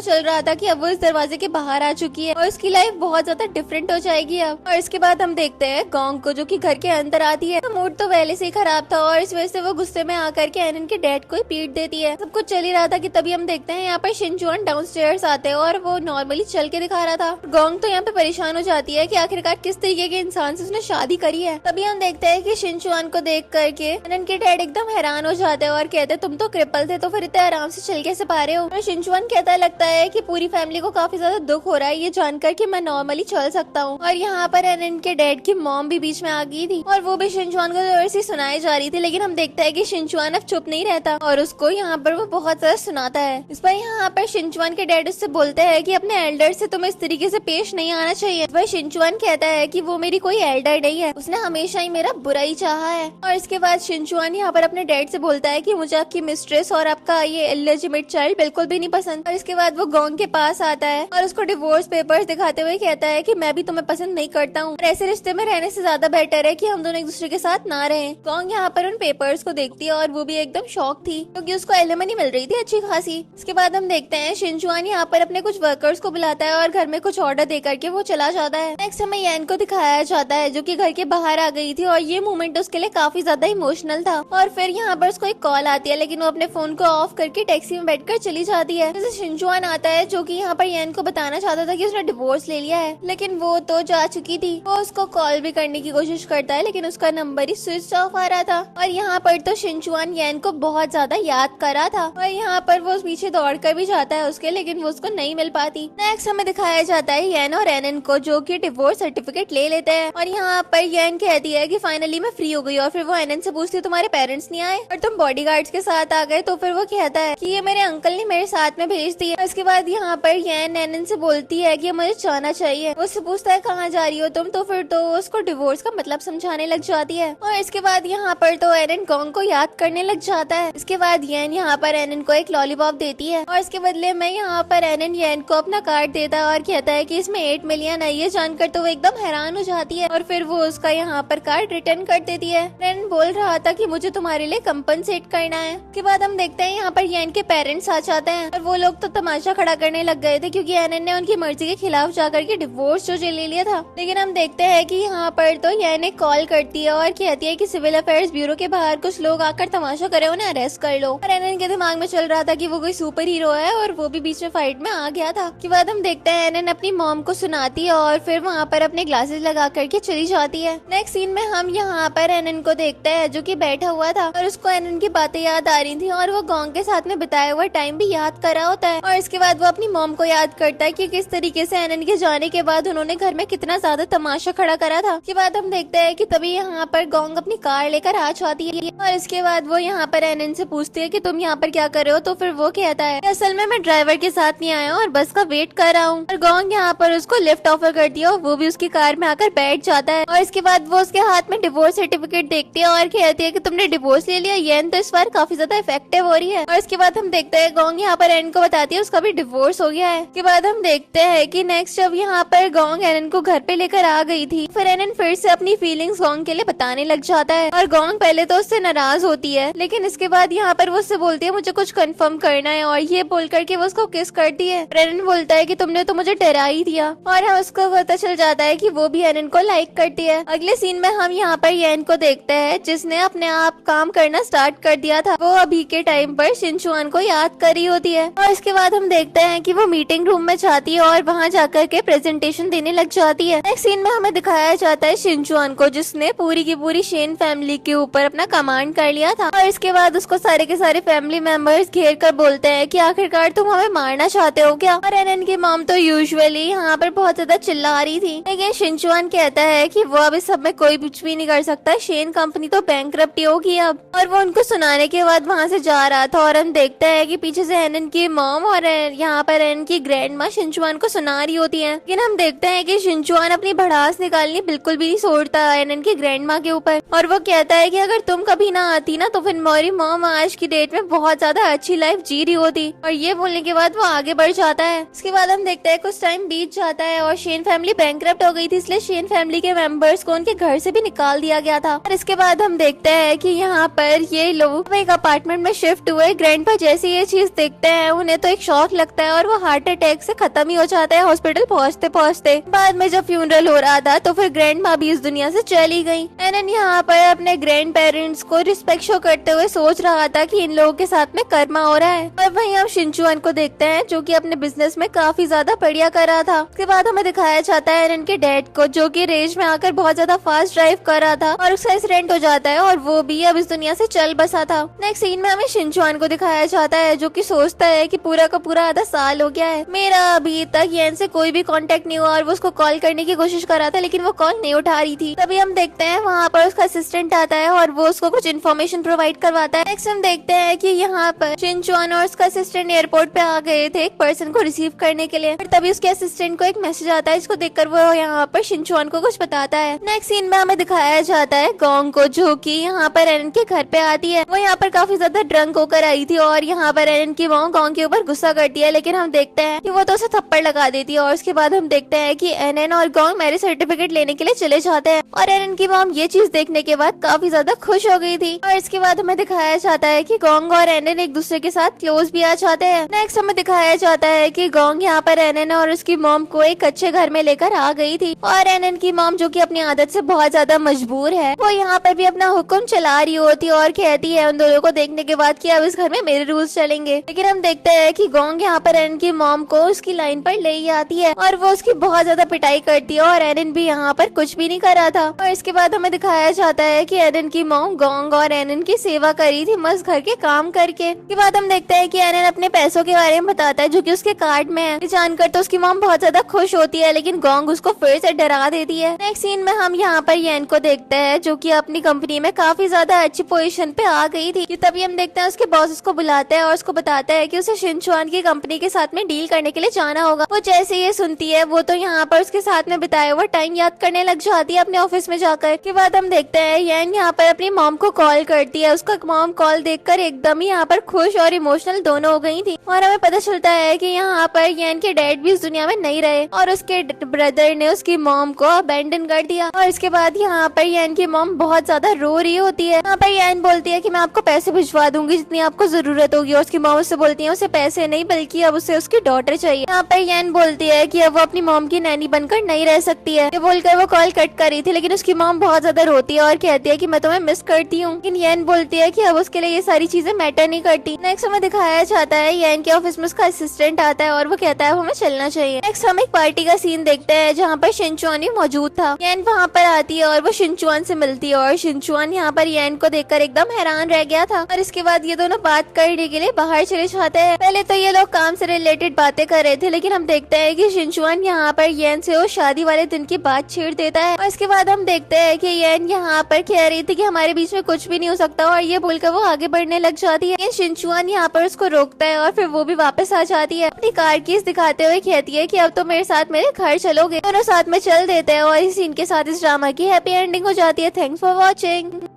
चल रहा था कि अब वो इस दरवाजे के बाहर आ चुकी है और उसकी लाइफ बहुत ज्यादा डिफरेंट हो जाएगी अब। और इसके बाद हम देखते हैं गोंग को जो कि घर के अंदर आती है। तो मूड तो पहले से ही खराब था और इस वजह से वो गुस्से में आकर के एनन के डैड को ही पीट देती है। सब कुछ चल ही रहा था कि तभी हम देखते हैं यहाँ पर शिनचुआन डाउनस्टेयर्स आते हैं और वो नॉर्मली चल के दिखा रहा था। गोंग तो यहाँ पे परेशान हो जाती है कि आखिरकार किस तरीके के इंसान से उसने शादी करी है। तभी हम देखते हैं कि शिनचुआन को देख करके एनन के डैड एकदम हैरान हो जाते हैं और कहते हैं तुम तो क्रिपल थे तो फिर इतने आराम से चल कैसे पा रहे हो। और शिनचुआन कहता लगता है कि पूरी फैमिली को काफी ज्यादा दुख हो रहा है ये जानकर कि मैं नॉर्मली चल सकता हूँ। और यहाँ पर एनन के डैड की मॉम भी बीच में आ गई थी और वो भी शिनचुआन को जोर से सुनाई जा रही थी लेकिन हम देखते हैं कि शिनचुआन अब चुप नहीं रहता और उसको यहाँ पर वो बहुत ज्यादा सुनाता है। इस पर यहाँ पर शिनचुआन के डैड उससे बोलते हैं कि अपने एल्डर से तुम्हें इस तरीके से पेश नहीं आना चाहिए। वह शिनचुआन कहता है कि वो मेरी कोई एल्डर नहीं है, उसने हमेशा ही मेरा बुरा ही चाहा है। और इसके बाद शिनचुआन यहाँ पर अपने डैड से बोलता है कि मुझे आपकी मिस्ट्रेस और आपका ये इलेजिटिमेट चाइल्ड बिल्कुल भी नहीं पसंद। और इसके बाद वो गोंग के पास आता है और उसको डिवोर्स पेपर्स दिखाते हुए कहता है कि मैं भी तुम्हें पसंद नहीं करता हूँ और ऐसे रिश्ते में रहने से ज्यादा बेटर है कि हम दोनों एक दूसरे के साथ ना रहें। गोंग यहाँ पर उन पेपर्स को देखती है और वो भी एकदम शॉक थी क्योंकि उसको एलिमनी मिल रही थी अच्छी खासी। इसके बाद हम देखते हैं शिनचुआन यहाँ पर अपने कुछ वर्कर्स को बुलाता है और घर में कुछ ऑर्डर दे करके वो चला जाता है। नेक्स्ट हमें यैन को दिखाया जाता है जो कि घर के बाहर आ गई थी और ये मोमेंट उसके लिए काफी ज्यादा इमोशनल था। और फिर यहाँ पर उसको एक कॉल आती है लेकिन वो अपने फोन को ऑफ करके टैक्सी में बैठकर चली जाती है। जैसे शिनचुआन आता है जो कि यहाँ पर यैन को बताना चाहता था कि उसने डिवोर्स ले लिया है लेकिन वो तो जा चुकी थी। वो उसको कॉल भी करने की कोशिश करता है लेकिन उसका नंबर ही स्विच ऑफ आ रहा था। और यहाँ पर तो शिनचुआन येन को बहुत ज्यादा याद कर रहा था और यहाँ पर वो पीछे दौड़ कर भी जाता है उसके, लेकिन वो उसको नहीं मिल पाती। नेक्स्ट हमें दिखाया जाता है येन और एनन को जो कि डिवोर्स सर्टिफिकेट ले लेते हैं। और यहाँ पर येन कहती है कि फाइनली मैं फ्री हो गई। और फिर वो एनन से पूछती है तुम्हारे पेरेंट्स नहीं आए और तुम बॉडीगार्ड्स के साथ आ गए? तो फिर वो कहता है कि ये मेरे अंकल ने मेरे साथ में भेज दिया। इसके बाद यहाँ पर येन एनन से बोलती है कि मुझे जाना चाहिए। वो उससे पूछता है कहाँ जा रही हो तुम? तो फिर तो उसको डिवोर्स का मतलब समझाने लग जाती है। और इसके बाद यहाँ पर तो एनन गोंग को याद करने लग जाता है। इसके बाद येन यहाँ पर एनन को एक लॉलीपॉप देती है और इसके बदले में यहाँ पर एनन येन को अपना कार्ड देता है और कहता है कि इसमें 8 मिलियन है। ये जानकर तो वो एकदम हैरान हो जाती है और फिर वो उसका यहाँ पर कार्ड रिटर्न कर देती है। एनन बोल रहा था कि मुझे तुम्हारे लिए कंपनसेट करना है। उसके बाद हम देखते हैं यहाँ पर येन के पेरेंट्स आ जाते हैं और वो लोग तो तमाशा खड़ा करने लग गए थे क्योंकि एनन ने उनकी मर्जी के खिलाफ जाकर के डिवोर्स जो ले लिया था। लेकिन हम देखते हैं कि यहाँ पर तो येन एक कॉल करती है और कहती है कि सिविल अफेयर्स ब्यूरो के बाहर कुछ लोग आकर तमाशा करे, उन्हें अरेस्ट कर लो। और एनन के दिमाग में चल रहा था कि वो कोई सुपर हीरो है और वो भी बीच में फाइट में आ गया था। के बाद हम देखते हैं एनन अपनी मॉम को सुनाती है और फिर वहाँ पर अपने ग्लासेस लगा करके चली जाती है। नेक्स्ट सीन में हम यहाँ पर एनन को देखते हैं जो कि बैठा हुआ था और उसको एनन की बातें याद आ रही थी और वो गोंग के साथ में बिताया हुआ टाइम भी याद कर रहा होता है। और इसके बाद वो अपनी मॉम को याद करता है कि किस तरीके से एनन के जाने के बाद उन्होंने घर में कितना ज्यादा तमाशा खड़ा करा था। के बाद हम देखते हैं कि तभी यहाँ पर गोंग अपनी कार लेकर आ जाती है और इसके बाद वो यहाँ पर एनन से पूछती है कि तुम यहाँ पर क्या कर रहे हो? तो फिर वो कहता है असल में मैं ड्राइवर के साथ नहीं आया हूँ और बस का वेट कर रहा हूँ। और गोंग यहाँ पर उसको लिफ्ट ऑफर करती है और वो भी उसकी कार में आकर बैठ जाता है। और इसके बाद वो उसके हाथ में डिवोर्स सर्टिफिकेट देखती है और कहती है कि तुमने डिवोर्स ले लिया। येन तो इस बार काफी ज्यादा इफेक्टिव हो रही है। और इसके बाद हम देखते हैं गोंग यहाँ पर एनन को बताती है उसका भी डिवोर्स हो गया है। इसके बाद हम देखते हैं कि नेक्स्ट जब यहाँ पर गोंग एनन को घर पे लेकर आ गई थी फिर एनन फिर से अपनी फीलिंग्स गोंग के लिए बताने लग जाता है। और गोंग पहले तो उससे नाराज होती है लेकिन इसके बाद यहाँ पर वो उससे बोलती है मुझे कुछ कंफर्म करना है और ये बोल करके वो उसको किस करती है। एनन बोलता है कि तुमने तो मुझे डरा ही दिया और हम उसको पता चल जाता है कि वो भी एनन को लाइक करती है। अगले सीन में हम यहाँ पर येन को देखते हैं जिसने अपने आप काम करना स्टार्ट कर दिया था। वो अभी के टाइम पर शिनचुआन को याद कर रही होती है और इसके बाद हम देखते हैं कि वो मीटिंग रूम में जाती है और वहाँ जाकर के प्रेजेंटेशन देने लग जाती है। नेक्स्ट सीन में हमें दिखाया जाता है शिनचुआन को जिसने पूरी की पूरी शेन फैमिली के ऊपर अपना कमांड कर लिया था। और इसके बाद उसको सारे के सारे फैमिली मेंबर्स घेर कर बोलते हैं कि आखिरकार तुम हमें मारना चाहते हो क्या? और एनन की मॉम तो यूजुअली यहाँ पर बहुत ज्यादा चिल्ला रही थी लेकिन शिनचुआन कहता है कि वो अब इस सब में कोई कुछ भी नहीं कर सकता, शेन कंपनी तो बैंकरप्ट होगी अब। और वो उनको सुनाने के बाद वहाँ से जा रहा था और हम देखते हैं कि पीछे से एनन की मॉम और यहाँ पर एनन की ग्रैंड माँ शिनचुआन को सुना रही होती है। लेकिन हम देखते हैं कि शिनचुआन अपनी भड़ास निकालनी बिल्कुल भी नहीं छोड़ता एनन की ग्रैंड माँ के ऊपर और वो कहता है कि अगर तुम कभी ना आती ना तो फिर मेरी मॉम आज की डेट में बहुत ज्यादा अच्छी लाइफ जी रही होती। और ये बोलने के बाद वो आगे बढ़ जाता है। इसके बाद हम देखते हैं कुछ टाइम बीत जाता है और शेन फैमिली बैंकरप्ट हो गई थी इसलिए शेन फैमिली के मेंबर्स को उनके घर से भी निकाल दिया गया था। और इसके बाद हम देखते हैं कि यहाँ पर ये लोग एक अपार्टमेंट में शिफ्ट हुए। ग्रैंडपा जैसे ये चीज देखते हैं उन्हें तो एक शॉक लगता है और वो हार्ट अटैक से खत्म ही हो जाता है हॉस्पिटल पहुँचते पहुँचते। बाद में जब फ्यूनरल हो रहा था तो फिर ग्रैंड माँ भी इस दुनिया से चली गई। एनन यहाँ पर अपने ग्रैंड पेरेंट्स को रिस्पेक्ट शो करते हुए सोच रहा था कि इन लोगों के साथ में कर्मा हो रहा है। और वहीं हम शिनचुआन को देखते हैं जो कि अपने बिजनेस में काफी ज्यादा बढ़िया कर रहा था। उसके बाद हमें दिखाया जाता है एनन के डैड को जो कि रेज में आकर बहुत ज्यादा फास्ट ड्राइव कर रहा था और उसका एक्सीडेंट हो जाता है और वो भी अब इस दुनिया से चल बसा था। नेक्स्ट सीन में हमें शिनचुआन को दिखाया जाता है जो कि सोचता है कि पूरा का पूरा आधा साल हो गया है, मेरा अभी तक येन से कोई भी कांटेक्ट नहीं हुआ और वो उसको कॉल करने की कोशिश कर रहा था लेकिन वो कॉल नहीं उठा रही थी। तभी हम देखते हैं वहाँ पर उसका असिस्टेंट आता है और वो उसको कुछ इन्फॉर्मेशन प्रोवाइड करवाता है। नेक्स्ट हम देखते हैं कि यहाँ पर शिनचुआन और उसका असिस्टेंट एयरपोर्ट पे आ गए थे एक पर्सन को रिसीव करने के लिए। तभी उसके असिस्टेंट को एक मैसेज आता है जिसको देखकर वो यहाँ पर शिनचुआन को कुछ बताता है। नेक्स्ट सीन में हमें दिखाया जाता है गोंग को जो कि यहाँ पर एनन के घर पे आती है। वो यहाँ पर काफी ज्यादा ड्रंक होकर आई थी और यहाँ पर एनन की मॉम गोंग के ऊपर गुस्सा करती है लेकिन हम देखते हैं कि वो तो उसे थप्पड़ लगा देती है। और उसके बाद हम देखते हैं कि एनन और गोंग मैरिज सर्टिफिकेट लेने के लिए चले जाते हैं और एनन की मॉम ये चीज देखने के बाद काफी ज्यादा खुश हो गई थी। और इसके बाद हमें दिखाया जाता है कि गोंग और एनन एक दूसरे के साथ क्लोज भी आ जाते हैं। नेक्स्ट हमें दिखाया जाता है कि गोंग यहाँ पर एनन और उसकी मॉम को एक अच्छे घर में लेकर आ गई थी और एनन की मॉम जो कि अपनी आदत से बहुत ज्यादा मजबूर है वो यहाँ पर भी अपना हुक्म चला रही होती और कहती है उन दोनों को देखने के बाद कि अब इस घर में मेरे रूल्स चलेंगे। लेकिन हम देखते हैं कि गोंग यहाँ पर एनन की मॉम को उसकी लाइन पर ले आती है और वो उसकी बहुत ज्यादा पिटाई करती है और एनन भी यहाँ पर कुछ भी नहीं करा था। और इसके बाद हमें दिखाया जाता है कि एनन की मॉम गोंग और एनन की सेवा करी थी मस्त घर के काम करके। इसके बाद हम देखते हैं कि एनन अपने पैसों के बारे में बताता है जो कि उसके कार्ड में है। जानकर तो उसकी मॉम बहुत ज्यादा खुश होती है, लेकिन गोंग उसको फिर से डरा देती है। नेक्स्ट सीन में हम यहाँ पर येन को देखते हैं जो कि अपनी कंपनी में काफी ज्यादा अच्छी पोजीशन पे आ गई थी। कि तभी हम देखते हैं उसके बॉस उसको बुलाता है और उसको बताता है कि उसे शिनचुआन की कंपनी के साथ में डील करने के लिए जाना होगा। वो जैसे ये सुनती है वो तो यहाँ पर उसके साथ में बिताया हुआ टाइम याद करने लग जाती है अपने ऑफिस में जाकर। के बाद हम देखते हैं येन यहाँ पर अपनी मॉम को कॉल करती है। उसका मॉम कॉल देखकर एकदम ही यहाँ पर खुश और इमोशनल दोनों हो गई थी। और हमें पता चलता है कि यहाँ पर येन के डैड भी इस दुनिया में नहीं रहे और उसके ब्रदर ने उसकी मॉम को अबैंडन कर दिया। और इसके बाद यहाँ पर येन की मॉम बहुत ज्यादा रो रही होती है। यहाँ पर येन बोलती है कि मैं आपको पैसे भिजवा दूंगी जितनी आपको जरूरत होगी। और उसकी मॉम उससे बोलती है उसे पैसे नहीं बल्कि अब उसे उसकी डॉटर चाहिए। यहाँ पर येन बोलती है कि अब वो अपनी मॉम की नैनी बनकर नहीं रह सकती है। ये बोलकर वो कॉल कट कर रही थी, लेकिन उसकी मॉम बहुत ज्यादा रोती है और कहती है कि मैं तुम्हें मिस करती हूँ। लेकिन येन बोलती है कि अब उसके लिए ये सारी चीजें मैटर नहीं करती। नेक्स्ट हमें दिखाया जाता है येन के ऑफिस में उसका असिस्टेंट आता है और वो कहता है हमें चलना चाहिए। नेक्स्ट हम एक पार्टी का सीन देखते हैं जहाँ पर शिनचुआन भी मौजूद था। येन वहाँ पर आती है और वो शिनचुआन से मिलती है और शिनचुआन यहाँ पर येन को देखकर एकदम हैरान रह गया था। और इसके बाद ये दोनों बात करने के लिए बाहर चले जाते हैं। पहले तो ये लोग काम से रिलेटेड बातें कर रहे थे, लेकिन हम देखते हैं कि शिनचुआन यहाँ पर येन से वो शादी वाले दिन की बात छेड़ देता है। और इसके बाद हम देखते हैं कि येन यहाँ पर कह रही थी कि हमारे बीच में कुछ भी नहीं हो सकता और ये बोलकर वो आगे बढ़ने लग जाती है। शिनचुआन यहाँ पर उसको रोकता है और फिर वो भी वापस आ जाती है। अपनी कार कीज दिखाते हुए कहती है कि अब तो मेरे साथ मेरे घर चलोगे। दोनों साथ में चल देते हैं और इस सीन के साथ इस ड्रामा की हैप्पी एंडिंग हो जाती है। Thanks for watching.